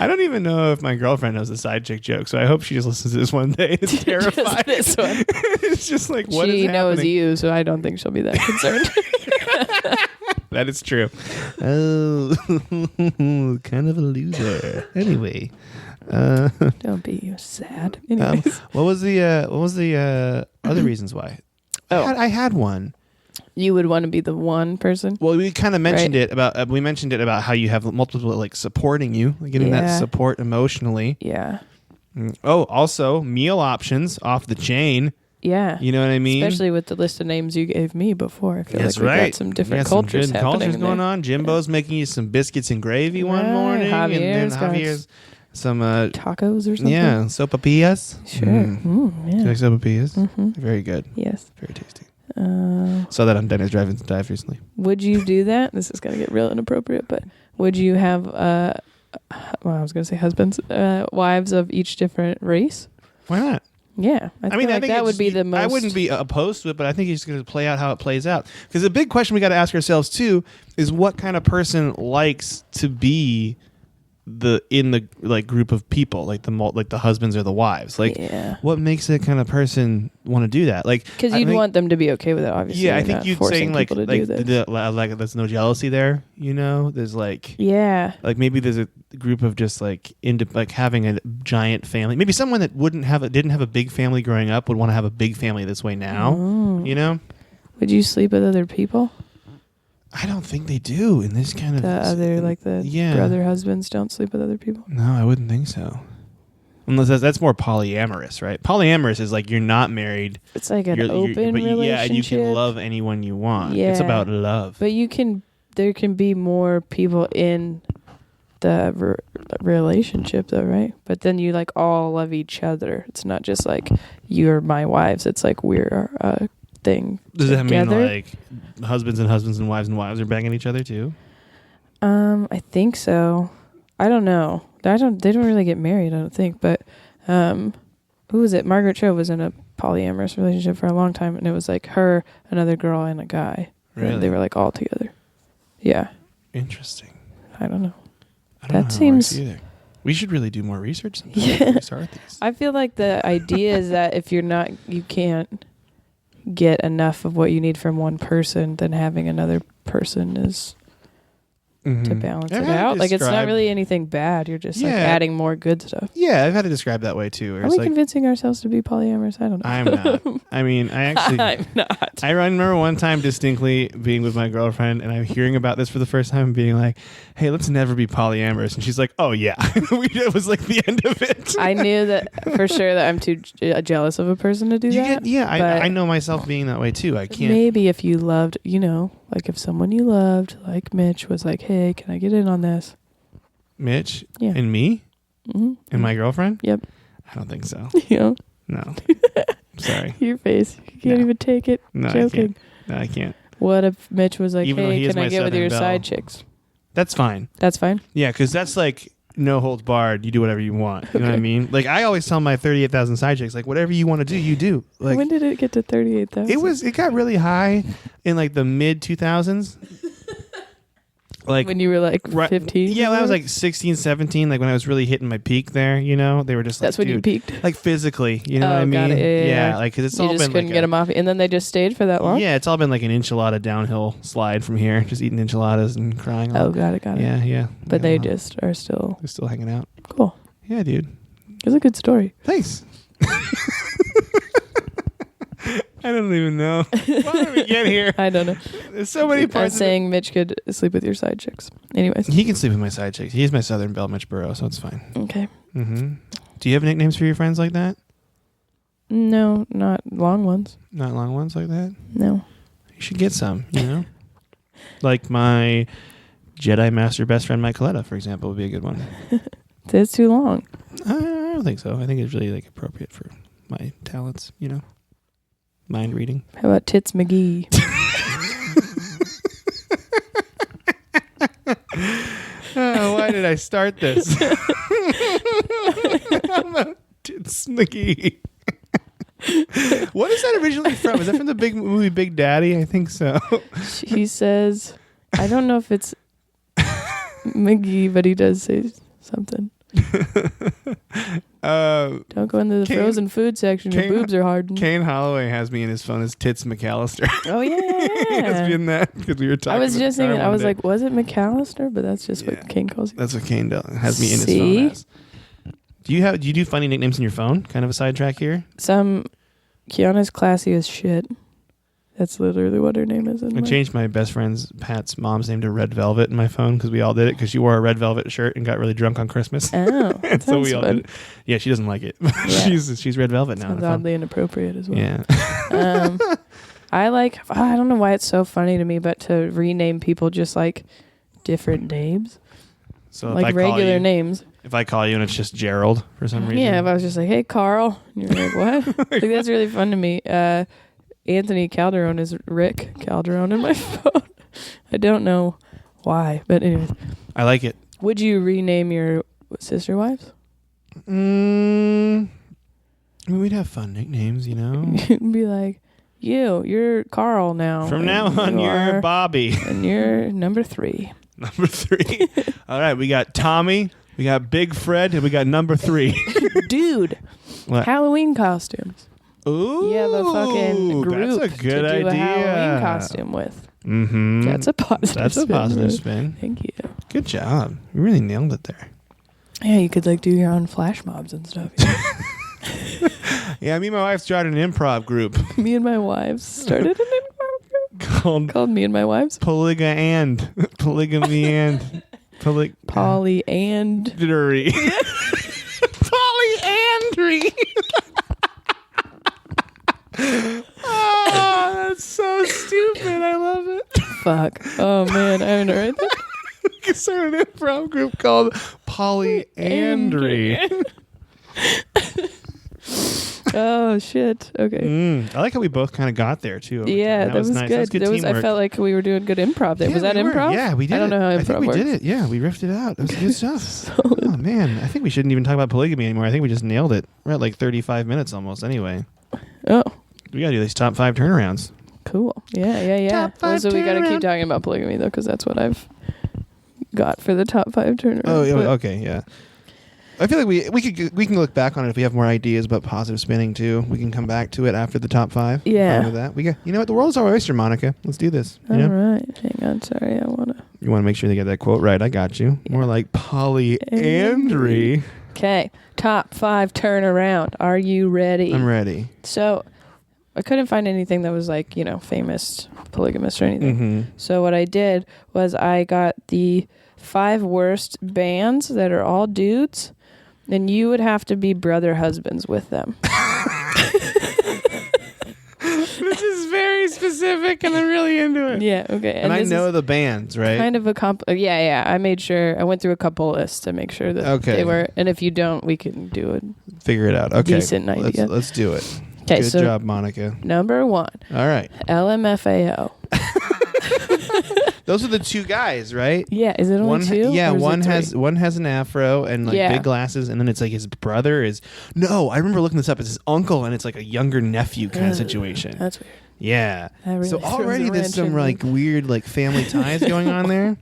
I don't even know if my girlfriend knows the side chick joke, so I hope she just listens to this one day. It's terrified. Just this one. It's just like, what is She knows happening? you, so I don't think she'll be that concerned. That is true. Oh, kind of a loser. Anyway, Don't be sad. Anyways, what was the other reasons why? Oh. I had one. you would want to be the one person. Well, we kind of mentioned Right. it about we mentioned it about how you have multiple like supporting you, like getting that Yeah. support emotionally. Yeah, Oh, also meal options off the chain. yeah. You know what I mean? Especially with the list of names you gave me before. I feel That's like we right. got some different We got some cultures good happening cultures in going there. on. Jimbo's making you some biscuits and gravy one Right. morning, and then Javier's got Javier's some Tacos or something. yeah, sopapillas. Sure. Do you Yeah. like sopapillas? Mm-hmm. Very good. Yes. Very tasty. Uh, Saw that on Dennis Drive-In Dive recently. would you do that? This is going to get real inappropriate, but would you have, well, I was going to say husbands, wives of each different race? Why not? Yeah. I mean, like that would be the most. I wouldn't be opposed to it, but I think it's just going to play out how it plays out. Because the big question we got to ask ourselves too is what kind of person likes to be in the like group of people, like the husbands or the wives. Like, Yeah. what makes that kind of person want to do that? Like, Because I you'd think- want them to be okay with it, obviously. Yeah, I You're think not you'd forcing saying like people to like do this. like there's no jealousy there. You know, there's like. Yeah. Like maybe there's a group of just like like having a giant family. Maybe someone that didn't have a big family growing up would want to have a big family this way now. Oh. You know, Would you sleep with other people? I don't think they do in this kind of The brother husbands don't sleep with other people? No, I wouldn't think so. Unless that's more polyamorous, right? Polyamorous is like you're not married. It's like an you're, open but relationship. yeah, and you can love anyone you want. It's Yeah. about love. But there can be more people in the relationship though, right? But then you like all love each other. It's not just like you're my wives. It's like we're a thing Does that mean together. like husbands and wives are banging each other too? I think so. I don't know. They don't really get married, I don't think. But who was it? Margaret Cho was in a polyamorous relationship for a long time, and it was like her, another girl, and a guy. Really? And they were like all together. Yeah. Interesting. I don't know. I don't know how it works either. We should really do more research sometimes when we start these. I feel like the idea is that if you can't get enough of what you need from one person, then having another person is to balance it out. Like, it's not really anything bad. You're just like adding more good stuff. Yeah, I've had it described that way too. Are we convincing ourselves to be polyamorous? I don't know. I'm not. I mean, I'm not. I remember one time distinctly being with my girlfriend, and I'm hearing about this for the first time and being like, hey, let's never be polyamorous. And she's like, oh yeah. It was like the end of it. I knew that for sure that I'm too jealous of a person to do that. I know myself being that way too. I can't. Maybe if you loved, like if someone you loved, like Mitch, was like, hey, can I get in on this? Mitch? Yeah. And me? Mm-hmm. And my girlfriend? Yep. I don't think so. Yeah. No. Sorry. Your face. You can't even take it. No, Joking. I can't. What if Mitch was like, Even though he hey, is can I my get with your Southern side belle. chicks? That's fine. That's fine. Yeah, because that's like no holds barred. You do whatever you want. You know what I mean? Like, I always tell my 38,000 side chicks, like, whatever you want to do, you do. Like, when did it get to 38,000? It got really high in like the mid 2000s. Like when you were like 15? Yeah, when I was like 16, 17, like when I was really hitting my peak there, they were just like, that's when you peaked? Like physically, you know what I mean? Got it. Yeah. Like, because it's you all just been couldn't like get them off. And then they just stayed for that long? Yeah, it's all been like an enchilada downhill slide from here, just eating enchiladas and crying. Oh, got it. Yeah. But they just are still... They're still hanging out. Cool. Yeah, dude. It's a good story. Thanks. I don't even know. Why did we get here? I don't know. There's so many parts. Saying Mitch could sleep with your side chicks. Anyways. He can sleep with my side chicks. He's my Southern Belle, Mitch Burrow, so it's fine. Okay. Mm-hmm. Do you have nicknames for your friends like that? No, not long ones. Not long ones like that? No. You should get some, Like my Jedi Master best friend, Mike Coletta, for example, would be a good one. It's too long. I don't think so. I think it's really like appropriate for my talents, mind reading. How about Tits McGee? Why did I start this? Tits McGee. What is that originally from? Is that from the big movie Big Daddy? I think so. He says, I don't know if it's McGee, but he does say something. Don't go into the frozen food section. Your boobs are hardened. Kane Holloway has me in his phone as Tits McAllister. Oh yeah, he has me in that because we were talking. I was just thinking. I was day. like, was it McAllister? But that's just what Kane calls you. That's what Kane has me in his phone as. Do you do funny nicknames in your phone? Kind of a sidetrack here. Kiana's classy as shit. That's literally what her name is. I changed my best friend's Pat's mom's name to Red Velvet in my phone because we all did it because she wore a red velvet shirt and got really drunk on Christmas. Oh, and so we all did it. Yeah, she doesn't like it. Yeah. she's Red Velvet now. Sounds oddly inappropriate as well. Yeah. I don't know why it's so funny to me, but to rename people just like different names. So like regular names. If I call you and it's just Gerald for some reason. Yeah, if I was just like, hey, Carl. And you're like, what? Like, that's really fun to me. Anthony Calderon is Rick Calderon in my phone. I don't know why, but anyways. I like it. Would you rename your sister wives? I mean, we'd have fun nicknames, You'd be like, you're Carl now. From now on, you're Bobby. And you're number 3. Number 3. All right, we got Tommy, we got Big Fred, and we got number 3. Dude, what? Halloween costumes. Ooh, you have a fucking group that's a good to do idea. a Halloween costume with. Mm-hmm. That's a positive That's a positive spin. Thank you. Good job. You really nailed it there. Yeah, you could do your own flash mobs and stuff. Yeah, me and my wife started an improv group. Me and my wives started an improv group called Me and My Wives. Polygamy and polyandry. Polyandry. Oh, that's so stupid. I love it. Fuck. Oh man, I haven't heard that. We started an improv group called Polyandry. Oh shit. Okay. I like how we both kind of got there too. Yeah, that was nice. good. That was good I teamwork. felt like we were doing good improv there. Yeah, Was that we were. improv? Yeah, we did. I don't know how improv I think we works. did it. Yeah, we riffed it out. It was good stuff. Oh man, I think we shouldn't even talk about polygamy anymore. I think we just nailed it. We're at like 35 minutes almost. Anyway, Oh, we gotta do these top 5 turnarounds. cool. Yeah. Top 5 So we got to keep turnaround. talking about polygamy though, because that's what I've got for the top 5 turnaround. Oh, yeah, But- okay, yeah. I feel like we can look back on it if we have more ideas about positive spinning too. We can come back to it after the top 5. Yeah. Fine with that. You know what? The world's our oyster, Monica. Let's do this. You All know? right. Hang on. Sorry. I want to. You want to make sure they get that quote right. I got you. Yeah. More like polyandry. Okay. Top 5 turnaround. Are you ready? I'm ready. So I couldn't find anything that was like, famous polygamist or anything. Mm-hmm. So what I did was I got the 5 worst bands that are all dudes, and you would have to be brother husbands with them. This is very specific, and I'm really into it. Yeah, okay. And I this know is the bands, right? kind of a yeah. I made sure I went through a couple lists to make sure that Okay. they were. And if you don't, we can do it. Figure it out. Okay. Decent idea. Let's do it. Okay, Good so job, Monica. number 1, All right. LMFAO. Those are the 2 guys, right? Yeah, is it only 2? Yeah, or is one it 3? has an afro and like Yeah. big glasses, and then it's like his brother is. No, I remember looking this up. It's his uncle, and it's like a younger nephew kind of situation. That's weird. Yeah. That really So throws already a there's wrench some in like me. weird like family ties going on there.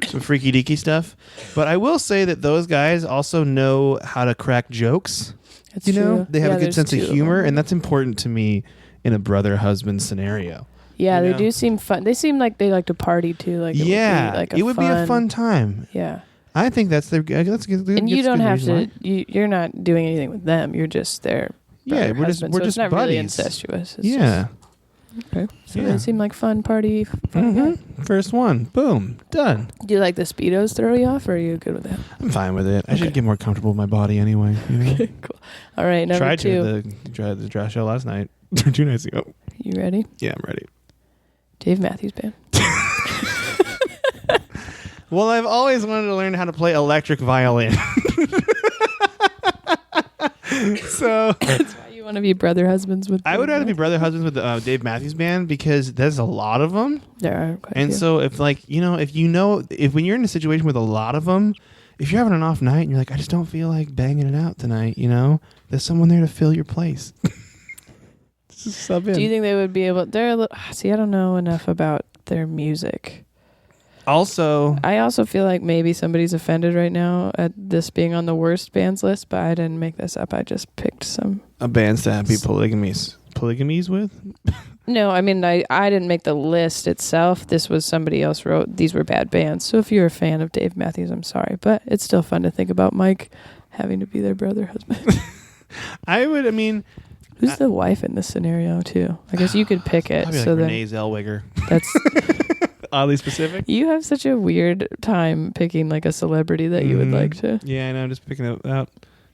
Some freaky deaky stuff. But I will say that those guys also know how to crack jokes. That's You know, true. they have Yeah, a good there's sense of 2 humor, them. and that's important to me in a brother husband scenario. Yeah, you they know? do seem fun. They seem like they like to party too. Like It would be a fun time. Yeah, I think that's their. That's good. and you don't have to. Reason why. You're not doing anything with them. You're just their Yeah, brother, we're husband, just so it's not buddies. really incestuous. It's Yeah. just- okay. So Yeah. they seem like fun party. Fun guy. First one. Boom. Done. Do you like the speedos throw you off, or are you good with that? I'm fine with it. I should Okay. get more comfortable with my body anyway. You know? Cool. All right, number Tried 2. to the dress show last night. 2 nights ago. You ready? Yeah, I'm ready. Dave Matthews Band. Well, I've always wanted to learn how to play electric violin. So That's why you want to be brother husbands with. I would Dave rather be Matthews? brother husbands with Dave Matthews Band because there's a lot of them. There are quite a And few. so if when you're in a situation with a lot of them, if you're having an off night and you're like, I just don't feel like banging it out tonight, there's someone there to fill your place. Just sub in. Do you think they would be able? See, I don't know enough about their music. Also, I also feel like maybe somebody's offended right now at this being on the worst bands list, but I didn't make this up. I just picked some. a band's to be polygamies with? No, I mean, I didn't make the list itself. This was somebody else wrote. These were bad bands. So if you're a fan of Dave Matthews, I'm sorry, but it's still fun to think about Mike having to be their brother husband. Who's the wife in this scenario too? I guess you could pick it. Probably like So then Renee Zellweger. that's Oddly specific. you have such a weird time picking like a celebrity that you would like to. Yeah, I know. I'm just picking it out.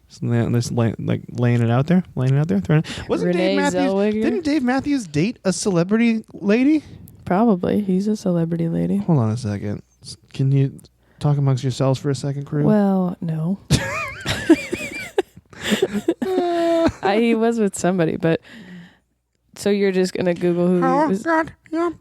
Just laying it out there. Throwing it. Wasn't Renee Dave Matthews? Zellweger? Didn't Dave Matthews date a celebrity lady? Probably. He's a celebrity lady. Hold on a second. Can you talk amongst yourselves for a second, crew? Well, no. He was with somebody, but so you're just gonna Google who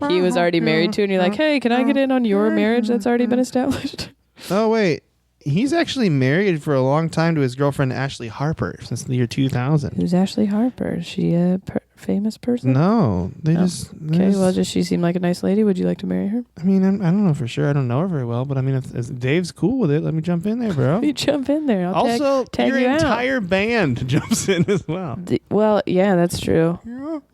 he was already married to, and you're like, hey, can I get in on your marriage that's already been established? Oh wait, he's actually married for a long time to his girlfriend Ashley Harper since the year 2000. Who's Ashley Harper? Is she a famous person? No, they Oh, just Okay, well, does she seem like a nice lady? Would you like to marry her? I mean, I don't know for sure. I don't know her very well, but I mean, if Dave's cool with it, let me jump in there, bro. You jump in there. I'll Also, tag your you out. entire band jumps in as well. Well, yeah, that's true.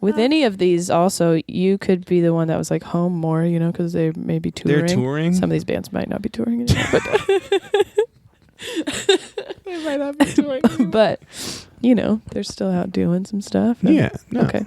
With any of these, also, you could be the one that was like home more, because they may be touring. They're touring. Some of these bands might not be touring anymore, but They might not be touring. but they're still out doing some stuff. Yeah. No. Okay.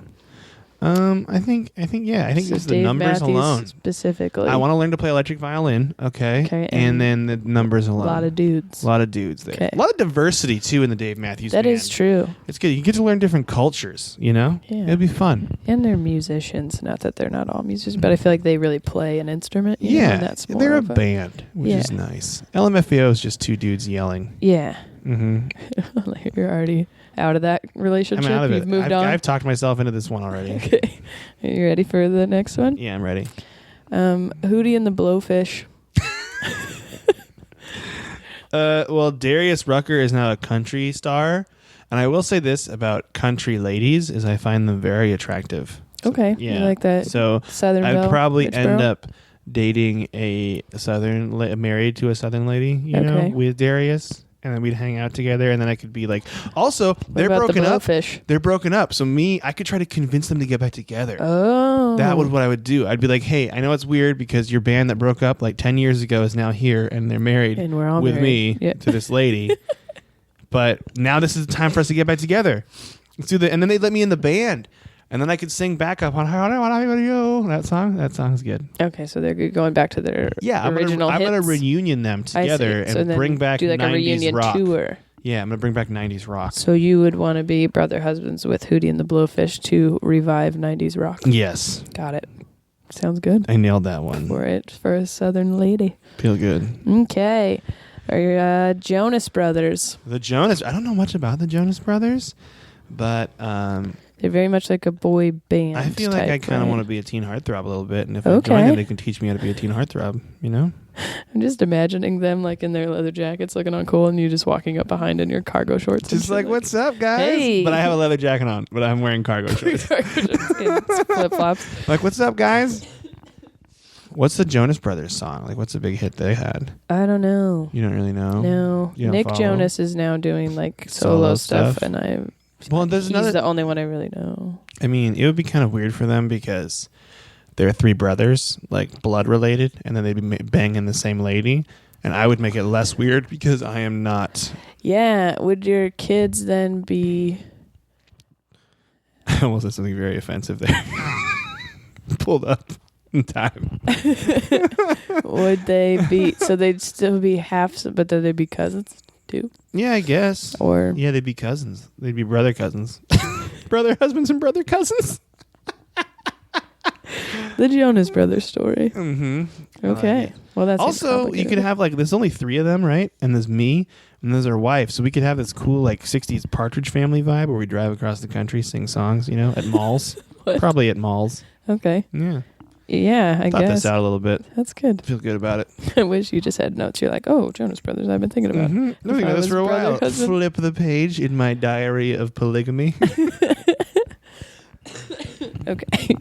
I think So just the Dave numbers Matthews alone. specifically. I want to learn to play electric violin. Okay. Okay, And then the numbers a alone. lot of dudes. A lot of dudes there. Okay. A lot of diversity too in the Dave Matthews That band. is true. It's good. You get to learn different cultures. Yeah. It'd be fun. And they're musicians. Not that they're not all musicians, but I feel like they really play an instrument. Yeah. And that's more They're a of band, which is nice. LMFAO is just 2 dudes yelling. Yeah. Mm-hmm. You're already out of that relationship. I'm out of You've it. moved on. I've talked myself into this one already. Okay. Are you ready for the next one? Yeah, I'm ready. Hootie and the Blowfish. Well, Darius Rucker is now a country star, and I will say this about country ladies: is I find them very attractive. So, Okay, yeah, you like that. So Southern I'd Belle, probably Richboro? end up dating a southern, married to a southern lady, you know, Okay. with Darius, and then we'd hang out together, and then I could be like, also they're about the broken up. Blowfish? They're broken up, so I could try to convince them to get back together. Oh, That was what I would do. I'd be like, hey, I know it's weird because your band that broke up like 10 years ago is now here and they're married And we're all with married. me Yeah. to this lady. But now this is the time for us to get back together. Let's do and then they let me in the band. And then I could sing backup on How Do I Want You. That song? That song's good. Okay, so they're going back to their original I'm gonna hits. reunion them together I see. So and then bring back do like 90s a reunion rock. tour. Yeah, I'm gonna bring back 90s rock. So you would want to be brother husbands with Hootie and the Blowfish to revive 90s rock. Yes. Got it. Sounds good. I nailed that one. For a southern lady. Feel good. Okay. Are Jonas Brothers. The Jonas. I don't know much about the Jonas Brothers, but They're very much like a boy band. I feel like I kind of want to be a teen heartthrob a little bit, and if I join them, they can teach me how to be a teen heartthrob. You know? I'm just imagining them like in their leather jackets, looking on cool, and you just walking up behind in your cargo shorts. Just like, what's up, guys? Hey. But I have a leather jacket on, but I'm wearing cargo shorts. Flip flops. Like, what's up, guys? What's the Jonas Brothers song? Like, what's the big hit they had? I don't know. You don't really know? No. You don't Nick follow? Jonas is now doing like solo stuff, and there's he's the only one I really know. I mean, it would be kind of weird for them because they're three brothers, like blood related, and then they'd be banging the same lady. And I would make it less weird because I am not. Yeah. Would your kids then be? I almost said something very offensive there. Pulled up in time. Would they be? So they'd still be half, but then they'd be cousins too. Yeah, I guess. Or yeah, they'd be cousins. They'd be brother cousins. Brother husbands and brother cousins. the Jonas Brothers story. Mm-hmm. Okay. Well, that's also you could have like there's only three of them, right? And there's me and there's our wife, so we could have this cool like '60s Partridge Family vibe where we drive across the country, sing songs, you know, at malls. Probably at malls. Okay. Yeah. Yeah, I Thought guess. this out a little bit. That's good. Feel good about it. I wish you just had notes. You're like, oh, Jonas Brothers. I've been thinking about. Mm-hmm. If Thinking I about this was for a brother, while. husband. Flip the page in my diary of polygamy. Okay.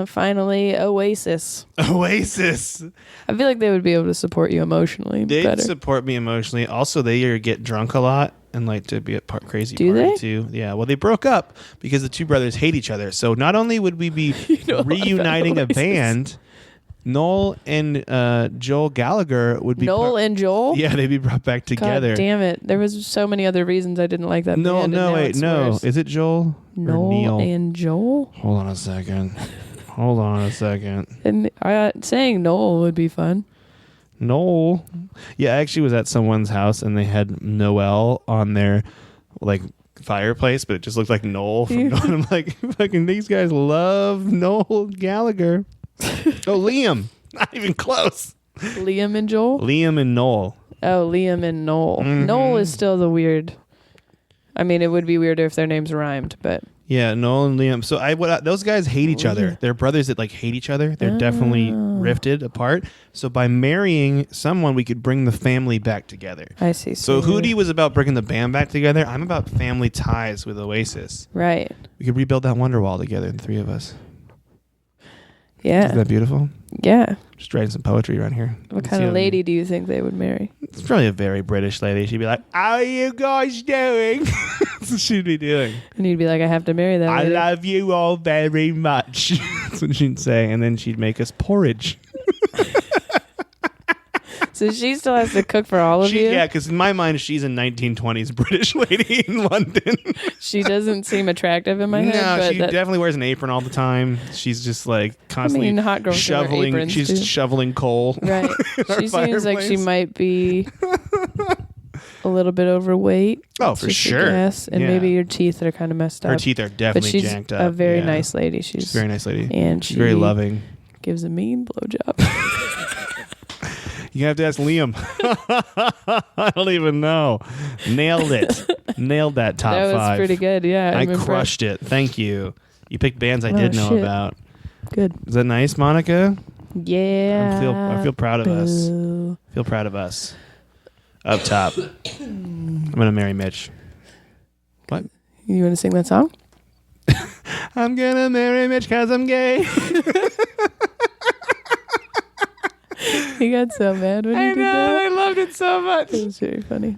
Finally, Oasis. Oasis. I feel like they would be able to support you emotionally They better. support me emotionally. Also, they get drunk a lot and like to be a crazy Do party they? too. Yeah. Well, they broke up because the two brothers hate each other. So not only would we be know a lot about reuniting a Oasis. band, Noel and Joel Gallagher would be Noel and Joel? Yeah, they'd be brought back together. God damn it. There was so many other reasons I didn't like that No, band. no, wait, no. Is it Joel or Noel Neil? and Joel? Hold on a second. And saying Noel would be fun. Noel. Yeah, I actually was at someone's house and they had Noel on their like fireplace, but it just looked like Noel from Noel. And I'm like, fucking these guys love Noel Gallagher. Oh, Liam. Not even close. Liam and Joel? Liam and Noel. Oh, Liam and Noel. Mhm. Noel is still the weird. I mean, it would be weirder if their names rhymed, but Yeah, Noel and Liam. So those guys hate each other. They're brothers that like hate each other. They're definitely rifted apart. So by marrying someone, we could bring the family back together. I see. So Hootie was about bringing the band back together. I'm about family ties with Oasis. Right. We could rebuild that Wonderwall together, the three of us. Yeah. Isn't that beautiful? Yeah. Just writing some poetry around here. What kind of lady do you think they would marry? It's probably a very British lady. She'd be like, "How are you guys doing?" That's what she'd be doing. And you'd be like, I have to marry that I lady. love you all very much. That's what she'd say. And then she'd make us porridge. So she still has to cook for all of you? Yeah, because in my mind, she's a 1920s British lady in London. She doesn't seem attractive in my head. No, but she definitely wears an apron all the time. She's just like constantly hot girls wear shoveling. aprons, She's too. shoveling coal. Right. Our She seems like she fireplace. might be a little bit overweight. Oh, for just a sure. guess. And Yeah. maybe your teeth are kind of messed up. Her teeth are But definitely she's janked up. a very Yeah. nice lady. She's a very nice lady. And She's very loving. gives a mean blowjob. You have to ask Liam. I don't even know. Nailed it. Nailed that top That was five. pretty good. Yeah, I I'm impressed. crushed it. Thank you. You picked bands I did know shit. about. Good. Is that nice, Monica? Yeah. I feel proud of us. Boo. Feel proud of us. Up top. I'm gonna marry Mitch. What? You want to sing that song? I'm gonna marry Mitch because I'm gay. He got so mad when you did that. I loved it so much. It was very funny.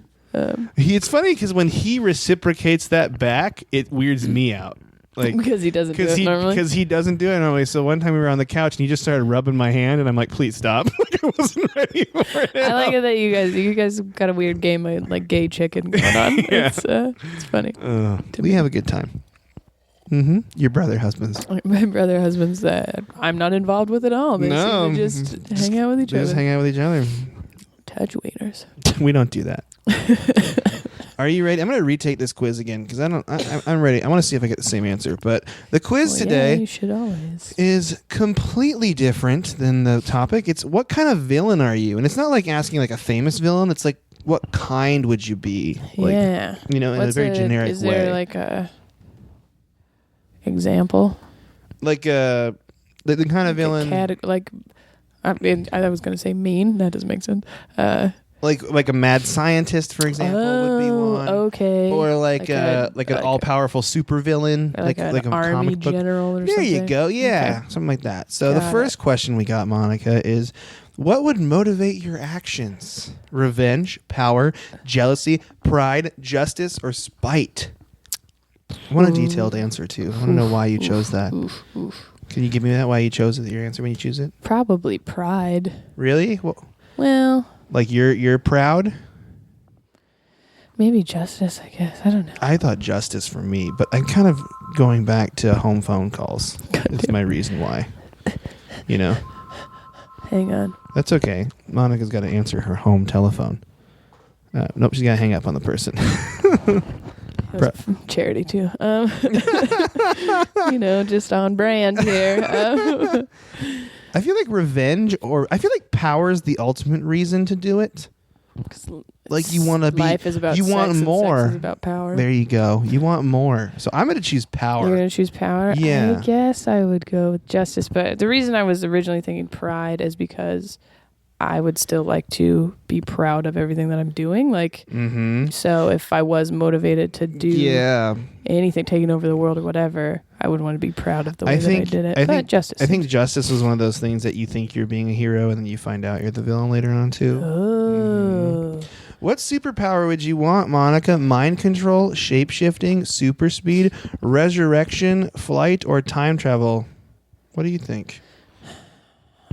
It's funny because when he reciprocates that back, it weirds me out. Like because he doesn't do it normally. Because he doesn't do it normally. So one time we were on the couch and he just started rubbing my hand, and I'm like, "Please stop!" Like I wasn't ready for it. I like it that you guys got a weird game of like gay chicken going on. Yeah. It's funny. We have a good time. Mm-hmm. Your brother husbands. My brother husbands that I'm not involved with at all. They seem to just hang out with each other. Just hang out with each other. Touch wieners. We don't do that. Are you ready? I'm going to retake this quiz again because I'm ready. I want to see if I get the same answer. But the quiz today you should always. is completely different than the topic. It's what kind of villain are you? And it's not like asking like a famous villain. It's like what kind would you be? Like, Yeah. You know, in a very generic is way. Is there like a example? Like the kind of villain. I mean, I was going to say mean. That doesn't make sense. Like a mad scientist, for example, would be one. Okay. Or like an all-powerful supervillain, like an a army comic book. general or there something. you go. Yeah, Okay. something like that. So the first question we got, Monica, is what would motivate your actions? Revenge, power, jealousy, pride, justice, or spite? I want a detailed answer too. I want to know why you chose that. Can you give me that? Why you chose your answer when you choose it? Probably pride. Really? Well, like you're proud? maybe justice, I guess. I don't know. I thought justice for me, but I'm kind of going back to home phone calls. That's my reason why. You know? Hang on. That's okay. Monica's got to answer her home telephone. Nope, she's got to hang up on the person. Charity too. Just on brand here. I feel like revenge I feel like power is the ultimate reason to do it. Like you want to be, life is about you sex want and more. sex is about power. There you go. You want more. So I'm going to choose power. You're going to choose power? Yeah. I guess I would go with justice. But the reason I was originally thinking pride is because I would still like to be proud of everything that I'm doing. Like, so if I was motivated to do anything, taking over the world or whatever, I would want to be proud of the way that I did it. But justice. I think justice was one of those things that you think you're being a hero and then you find out you're the villain later on too. Oh. What superpower would you want, Monica? Mind control, shape-shifting, super speed, resurrection, flight, or time travel? What do you think?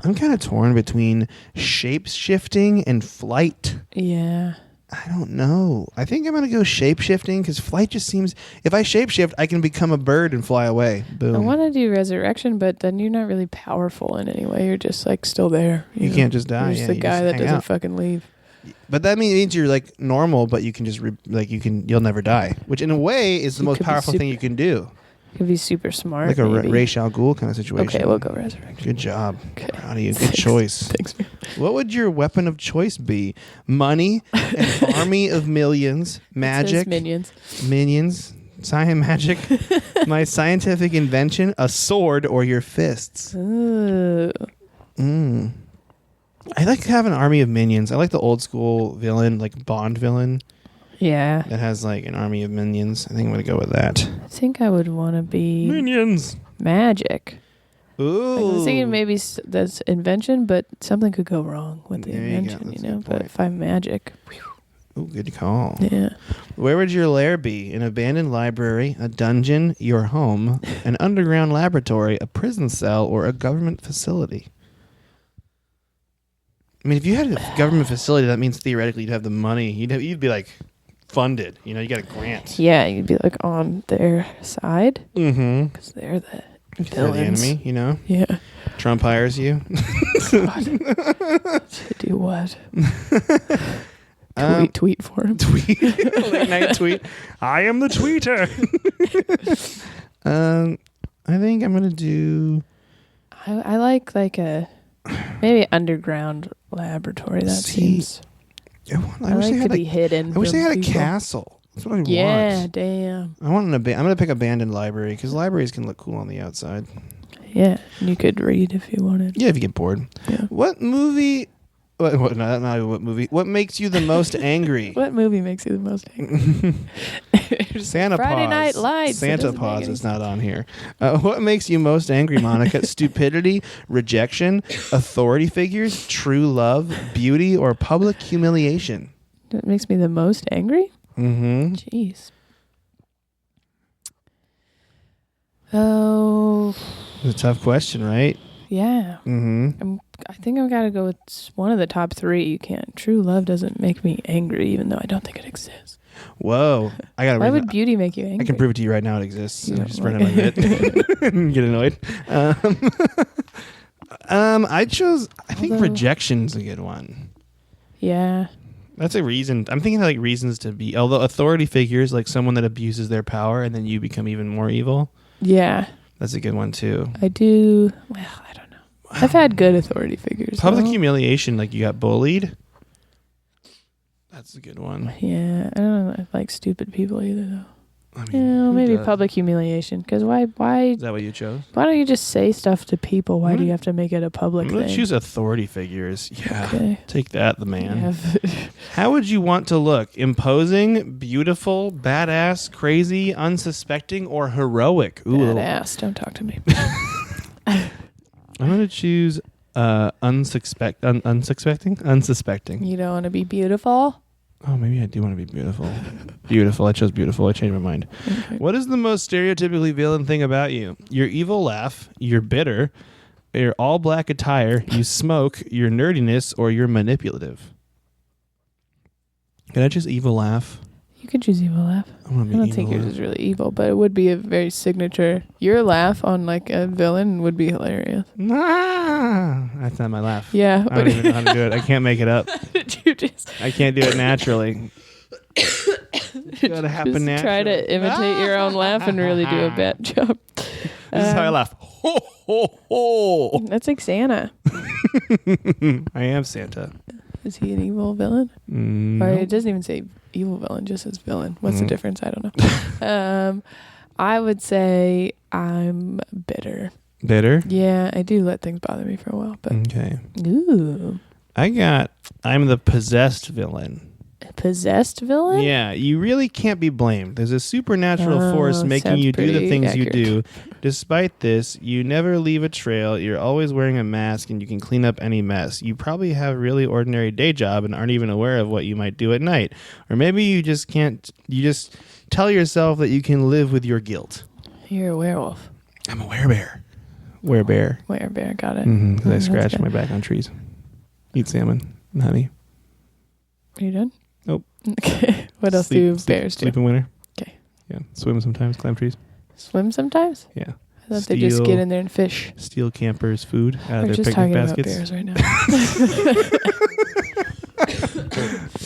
I'm kind of torn between shape-shifting and flight. Yeah. I don't know. I think I'm going to go shape-shifting because flight just seems... If I shape-shift, I can become a bird and fly away. Boom. I want to do resurrection, but then you're not really powerful in any way. You're just like still there. You can't just die. You're just the guy that doesn't fucking leave. But that means you're like normal, but you can just you'll never die, which in a way is the most powerful thing you can do. Could be super smart, like a Ra's al Ghul kind of situation. Okay, we'll go resurrection. Good job. Okay. Proud of you. Good choice. Thanks. What would your weapon of choice be? Money, an army of millions, magic, minions, science magic, my scientific invention, a sword, or your fists. Ooh. I like to have an army of minions. I like the old school villain, like Bond villain. Yeah. That has like an army of minions. I think I'm going to go with that. I think I would want to be... Minions. Magic. Ooh. I was thinking maybe that's invention, but something could go wrong with the invention, you know? But if I'm magic... Ooh, good call. Yeah. Where would your lair be? An abandoned library, a dungeon, your home, an underground laboratory, a prison cell, or a government facility? I mean, if you had a government facility, that means theoretically you'd have the money. You'd be like funded. You know, you got a grant. Yeah, you'd be like on their side. Mm-hmm. Because they're the villains. They're the enemy, you know? Yeah. Trump hires you. God. To do what? Tweet for him. Tweet. Late night tweet. I am the tweeter. I think I'm going to do... I like a... Maybe underground laboratory. That See, seems. I I wish like they to had be hidden. I wish they from had a people. castle. That's what I Yeah, want. damn. I want I'm gonna pick abandoned library because libraries can look cool on the outside. Yeah, and you could read if you wanted. Yeah, if you get bored. Yeah. What movie? What? No, not what movie. What makes you the most angry? What movie makes you the most angry? Santa Friday Paws. Night Lights. It Santa doesn't make Paws any is not on here. What makes you most angry, Monica? Stupidity, rejection, authority figures, true love, beauty, or public humiliation? That makes me the most angry? Mm-hmm. Jeez. Oh, It's a tough question, right? yeah. Mm-hmm. I think I've got to go with one of the top three. You can't. True love doesn't make me angry, even though I don't think it exists. Whoa. I got to Why would beauty make you angry? I can prove it to you right now it exists. You I don't just like run out of it. Get annoyed. I think Although- rejection's a good one. Yeah. That's a reason. I'm thinking like reasons to be. Although authority figures, like someone that abuses their power and then you become even more evil. Yeah. That's a good one too. I do. Well, I don't know. I've had good authority figures. Public though. humiliation, like you got bullied. That's a good one. Yeah. I don't know. I like stupid people either, though. I mean, Yeah, who maybe does? public humiliation. Because why Is that what you chose? don't you just say stuff to people? Why I'm do you gonna- have to make it a public I'm gonna thing? choose authority figures. Yeah, Okay. take that, the man. Yeah. How would you want to look? Imposing, beautiful, badass, crazy, unsuspecting, or heroic? Ooh, Badass. Don't talk to me. I'm gonna choose unsuspecting. You don't want to be beautiful? Oh, maybe I do want to be beautiful. Beautiful. I chose beautiful. I changed my mind. Okay. What is the most stereotypically villain thing about you? Your evil laugh, your bitter, your all black attire, you smoke, your nerdiness, or your manipulative? Can I choose evil laugh? You could choose evil laugh. I want I to be don't evil think yours laugh. is really evil, but it would be a very signature. Your laugh on like a villain would be hilarious. Nah, that's not my laugh. Yeah, I don't even know how to do it. I can't make it up. did you just I can't do it naturally. It's gotta happen just naturally. try to imitate your own laugh and really do a bad job? This is how I laugh. Ho, ho, ho. That's like Santa. I am Santa. Is he an evil villain? Or No. it doesn't even say evil villain, just says villain. What's the Mhm. difference? I don't know. I would say I'm bitter. Bitter? Yeah, I do let things bother me for a while, but Okay. ooh, I'm the possessed villain. a possessed villain? Yeah, you really can't be blamed. There's a supernatural force Oh, making sounds you do the pretty things you accurate. do. Despite this, you never leave a trail. You're always wearing a mask and you can clean up any mess. You probably have a really ordinary day job and aren't even aware of what you might do at night. Or maybe you just can't, you just tell yourself that you can live with your guilt. You're a werewolf. I'm a werebear. Werebear. Werebear, got it. Because I That's scratch good. my back on trees. Eat salmon and honey. Are you done? Nope. Okay. What else do bears do? Sleep in winter. Okay. Yeah. Swim sometimes. Climb trees. Swim sometimes? Yeah. I thought they just Steal- get in there and fish. Steal campers' food out We're of their just picnic talking about baskets. bears right now.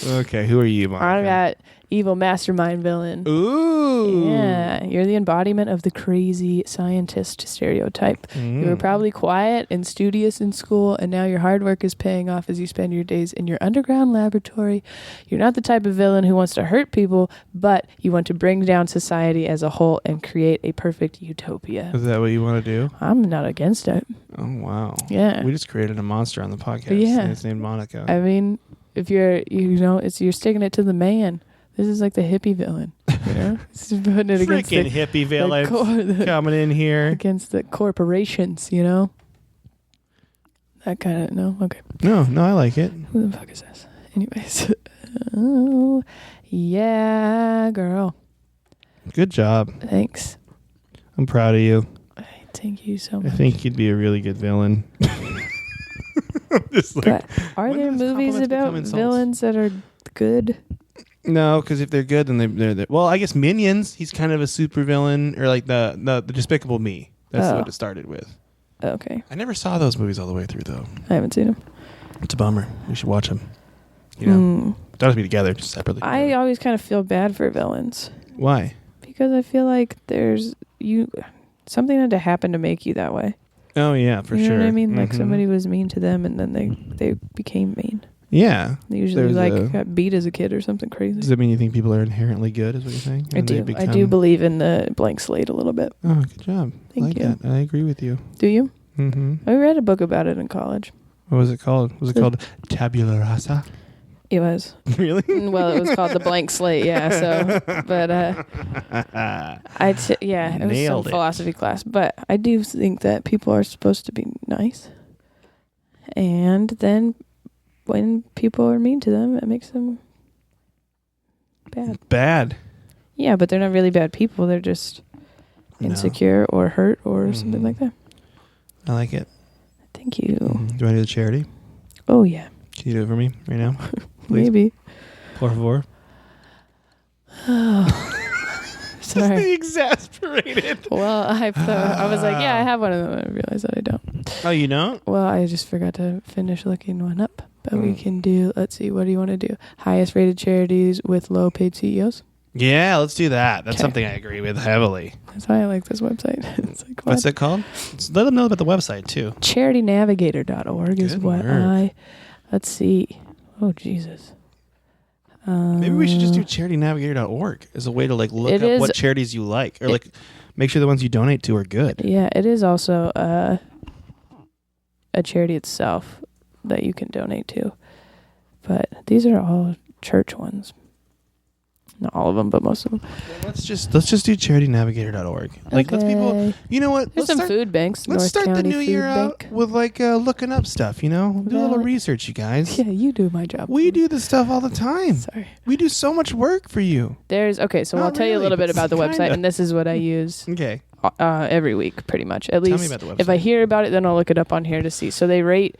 Okay, who are you, Monica? I got evil mastermind villain. Ooh. Yeah, you're the embodiment of the crazy scientist stereotype. You were probably quiet and studious in school, and now your hard work is paying off as you spend your days in your underground laboratory. You're not the type of villain who wants to hurt people, but you want to bring down society as a whole and create a perfect utopia. Is that what you want to do? I'm not against it. Oh, wow. Yeah. We just created a monster on the podcast. Yeah. And it's named Monica. I mean, if you're sticking it to the man. This is like the hippie villain, you know? This is putting it against Freaking hippie villains coming in here. against the corporations, you know? That kind of, no? Okay. No, I like it. Who the fuck is this? Anyways. Oh, yeah, girl. Good job. Thanks. I'm proud of you. Thank you so I much. think you'd be a really good villain. Just like, But are when there do those movies compliments about become insults? villains that are good? no, because if they're good, then they're well, I guess Minions, he's kind of a super villain, or like the Despicable Me. That's Oh. what it started with. Okay. I never saw those movies all the way through, though. I haven't seen them. It's a bummer. We should watch them. You know, don't have to be together, just separately. I always kind of feel bad for villains Why? because I feel like there's something had to happen to make you that way. Oh yeah, for you sure. know what I mean? Like Mhm. somebody was mean to them, and then they became mean. Yeah. They usually There's got beat as a kid or something crazy. Does that mean you think people are inherently good? Is what you're saying? I do. I do believe in the blank slate a little bit. Oh, good job. Thank you. That. I agree with you. Do you? Mm-hmm. I read a book about it in college. What was it called? Was it called Tabula Rasa? It was. Really? Well, it was called The Blank Slate, yeah. So, but it was Nailed some it. philosophy class. But I do think that people are supposed to be nice, and then when people are mean to them, it makes them bad. Bad. Yeah, but they're not really bad people. They're just insecure or hurt or something like that. I like it. Thank you. Mm-hmm. Do I do the charity? Oh yeah. Can you do it for me right now? Please. Maybe. Por favor. Sorry. Exasperated. Well, I was like, yeah, I have one of them. I realized that I don't. Oh, you don't? Well, I just forgot to finish looking one up. But we can do, let's see, what do you want to do? Highest rated charities with low paid CEOs? Yeah, let's do that. That's 'Kay. something I agree with heavily. That's why I like this website. It's like, What's it called? Let them know about the website, too. CharityNavigator.org is Good what work. let's see. Oh, Jesus. Maybe we should just do charitynavigator.org as a way to like look up what charities you like, or like make sure the ones you donate to are good. Yeah, it is also a charity itself that you can donate to. But these are all church ones. Not all of them, but most of them. Let's just do charitynavigator.org. Like let's people. You know what? There's some food banks. Let's North start County the new Food year Bank. out with like looking up stuff. You know, do a little research, you guys. Yeah, you do my job. We do this stuff all the time. Sorry. We do so much work for you. So I'll tell you a little bit about the website, kinda. and this is what I use. Okay. Every week, pretty much. At least, me about the website. if I hear about it, then I'll look it up on here to see. So they rate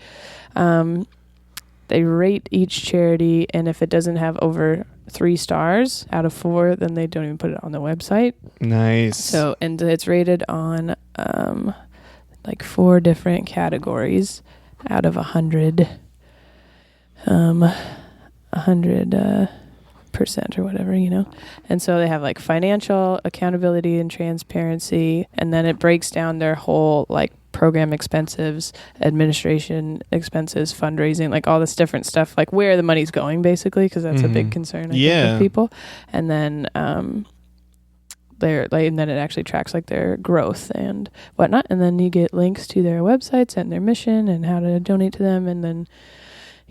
each charity, and if it doesn't have over 3 stars out of 4, then they don't even put it on the website. Nice. So, and it's rated on like 4 different categories out of 100. 100% or whatever, you know. And so they have like financial accountability and transparency, and then it breaks down their whole like program expenses, administration expenses, fundraising, like all this different stuff, like where the money's going basically, because that's a big concern I think with people. And then and then it actually tracks like their growth and whatnot, and then you get links to their websites and their mission and how to donate to them, and then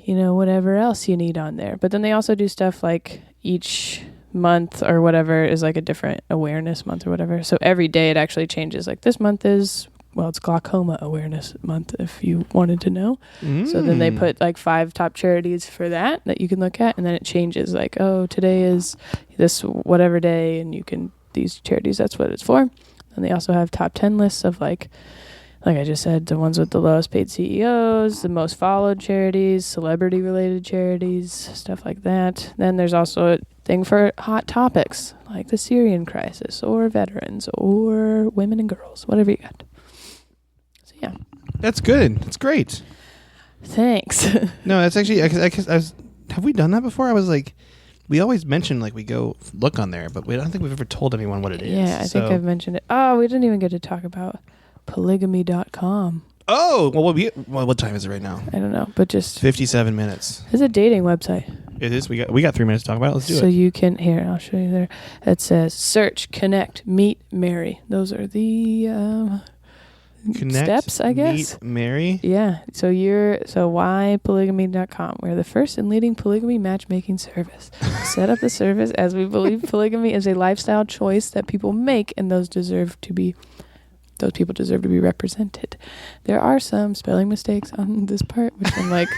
whatever else you need on there. But then they also do stuff like each month or whatever is like a different awareness month or whatever. So every day it actually changes. Like this month is, it's glaucoma awareness month, if you wanted to know. So then they put like 5 top charities for that you can look at, and then it changes like, oh, today is this whatever day, and you can, these charities, that's what it's for. And they also have top 10 lists of like I just said, the ones with the lowest paid CEOs, the most followed charities, celebrity related charities, stuff like that. Then there's also a thing for hot topics like the Syrian crisis or veterans or women and girls, whatever you got. So yeah. That's good. That's great. Thanks. No, that's actually, I was, have we done that before? I was like, we always mention like we go look on there, but I don't think we've ever told anyone what it is. Yeah, I think I've mentioned it. Oh, we didn't even get to talk about polygamy.com. Oh, what time is it right now? I don't know, but just 57 minutes. It's a dating website. It is. We got 3 minutes to talk about it. Let's do it. So you can, here, I'll show you there. It says search, connect, meet, marry. Those are the Connect, steps, I guess. Meet, marry. Yeah. So why polygamy.com? We're the first and leading polygamy matchmaking service. Set up the service as we believe polygamy is a lifestyle choice that people make, and those people deserve to be represented. There are some spelling mistakes on this part, which I'm like,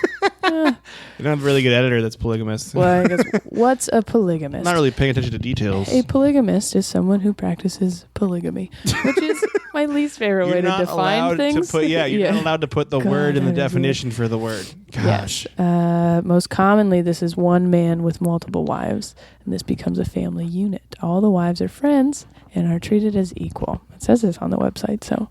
You don't have a really good editor that's polygamous. Well, I guess, what's a polygamist? Not really paying attention to details. A polygamist is someone who practices polygamy, which is my least favorite way to define things. You're not allowed to put the word in the definition for the word. Gosh. Yes. Most commonly, this is one man with multiple wives, and this becomes a family unit. All the wives are friends and are treated as equal. It says this on the website, so,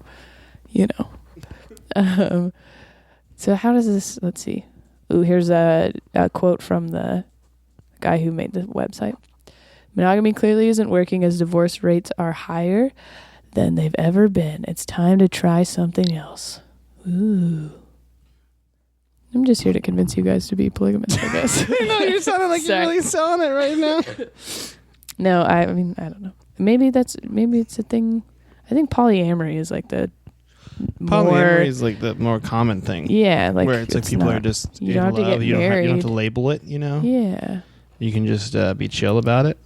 so how does this, let's see. Ooh, here's a quote from the guy who made the website. Monogamy clearly isn't working as divorce rates are higher than they've ever been. It's time to try something else. Ooh. I'm just here to convince you guys to be polygamous, I guess. No, you're sounding like you're really selling it right now. No, I mean, I don't know. Maybe it's a thing. I think polyamory is like the polyamory is like the more common thing. Yeah, like where it's like people are just you don't have to get you married. don't have to label it, you know. Yeah, you can just be chill about it,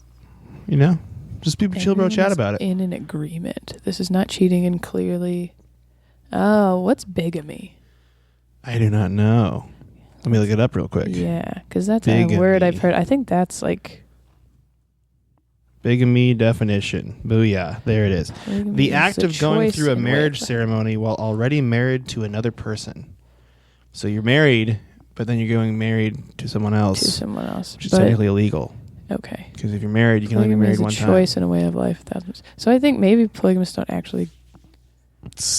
you know. Just people chill, bro, chat about it. In an agreement. This is not cheating, and clearly. Oh, what's bigamy? I do not know. Let me look it up real quick. Yeah, because that's a word I've heard. I think that's like bigamy definition. Booyah. There it is. Bigamy the act of going through a marriage with. ceremony while already married to another person. So you're married, but then you're going married to someone else. Which is technically illegal. Okay. Because if you're married, you can only be married one time. Polygamy is a choice and a way of life. So I think maybe polygamists don't actually.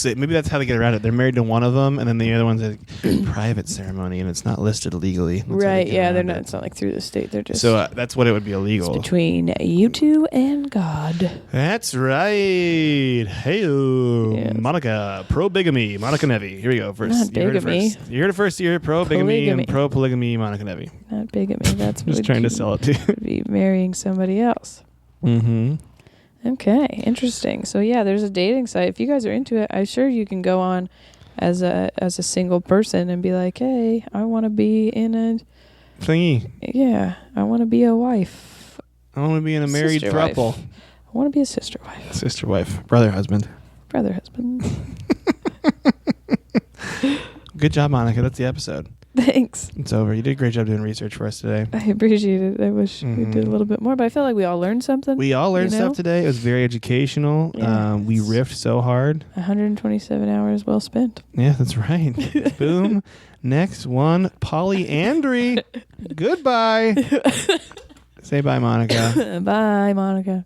Maybe that's how they get around it. They're married to one of them, and then the other one's a private ceremony, and it's not listed legally. That's right? Yeah, they're not. It's not like through the state. They're just. So that's what it would be illegal. It's between you two and God. That's right. Hey, yes. Monica, pro bigamy, Monica Nevi. Here we go. First, not bigamy. You heard it first. You're pro bigamy and pro polygamy, Monica Nevi. Not bigamy. That's just trying to sell it to you. Be marrying somebody else. Mm-hmm. Okay, interesting. So yeah, there's a dating site. If you guys are into it, I'm sure you can go on as a single person and be like, "Hey, I want to be in a thingy. Yeah, I want to be a wife. I want to be in a married throuple. I want to be a sister wife. Sister wife, brother husband. Brother husband. Good job, Monica. That's the episode. Thanks. It's over. You did a great job doing research for us today. I appreciate it. I wish we did a little bit more, but I feel like we all learned something. We all learned stuff today. It was very educational. Yeah, we riffed so hard. 127 hours well spent. Yeah, that's right. Boom. Next one, polyandry. Goodbye. Say bye, Monica. Bye, Monica.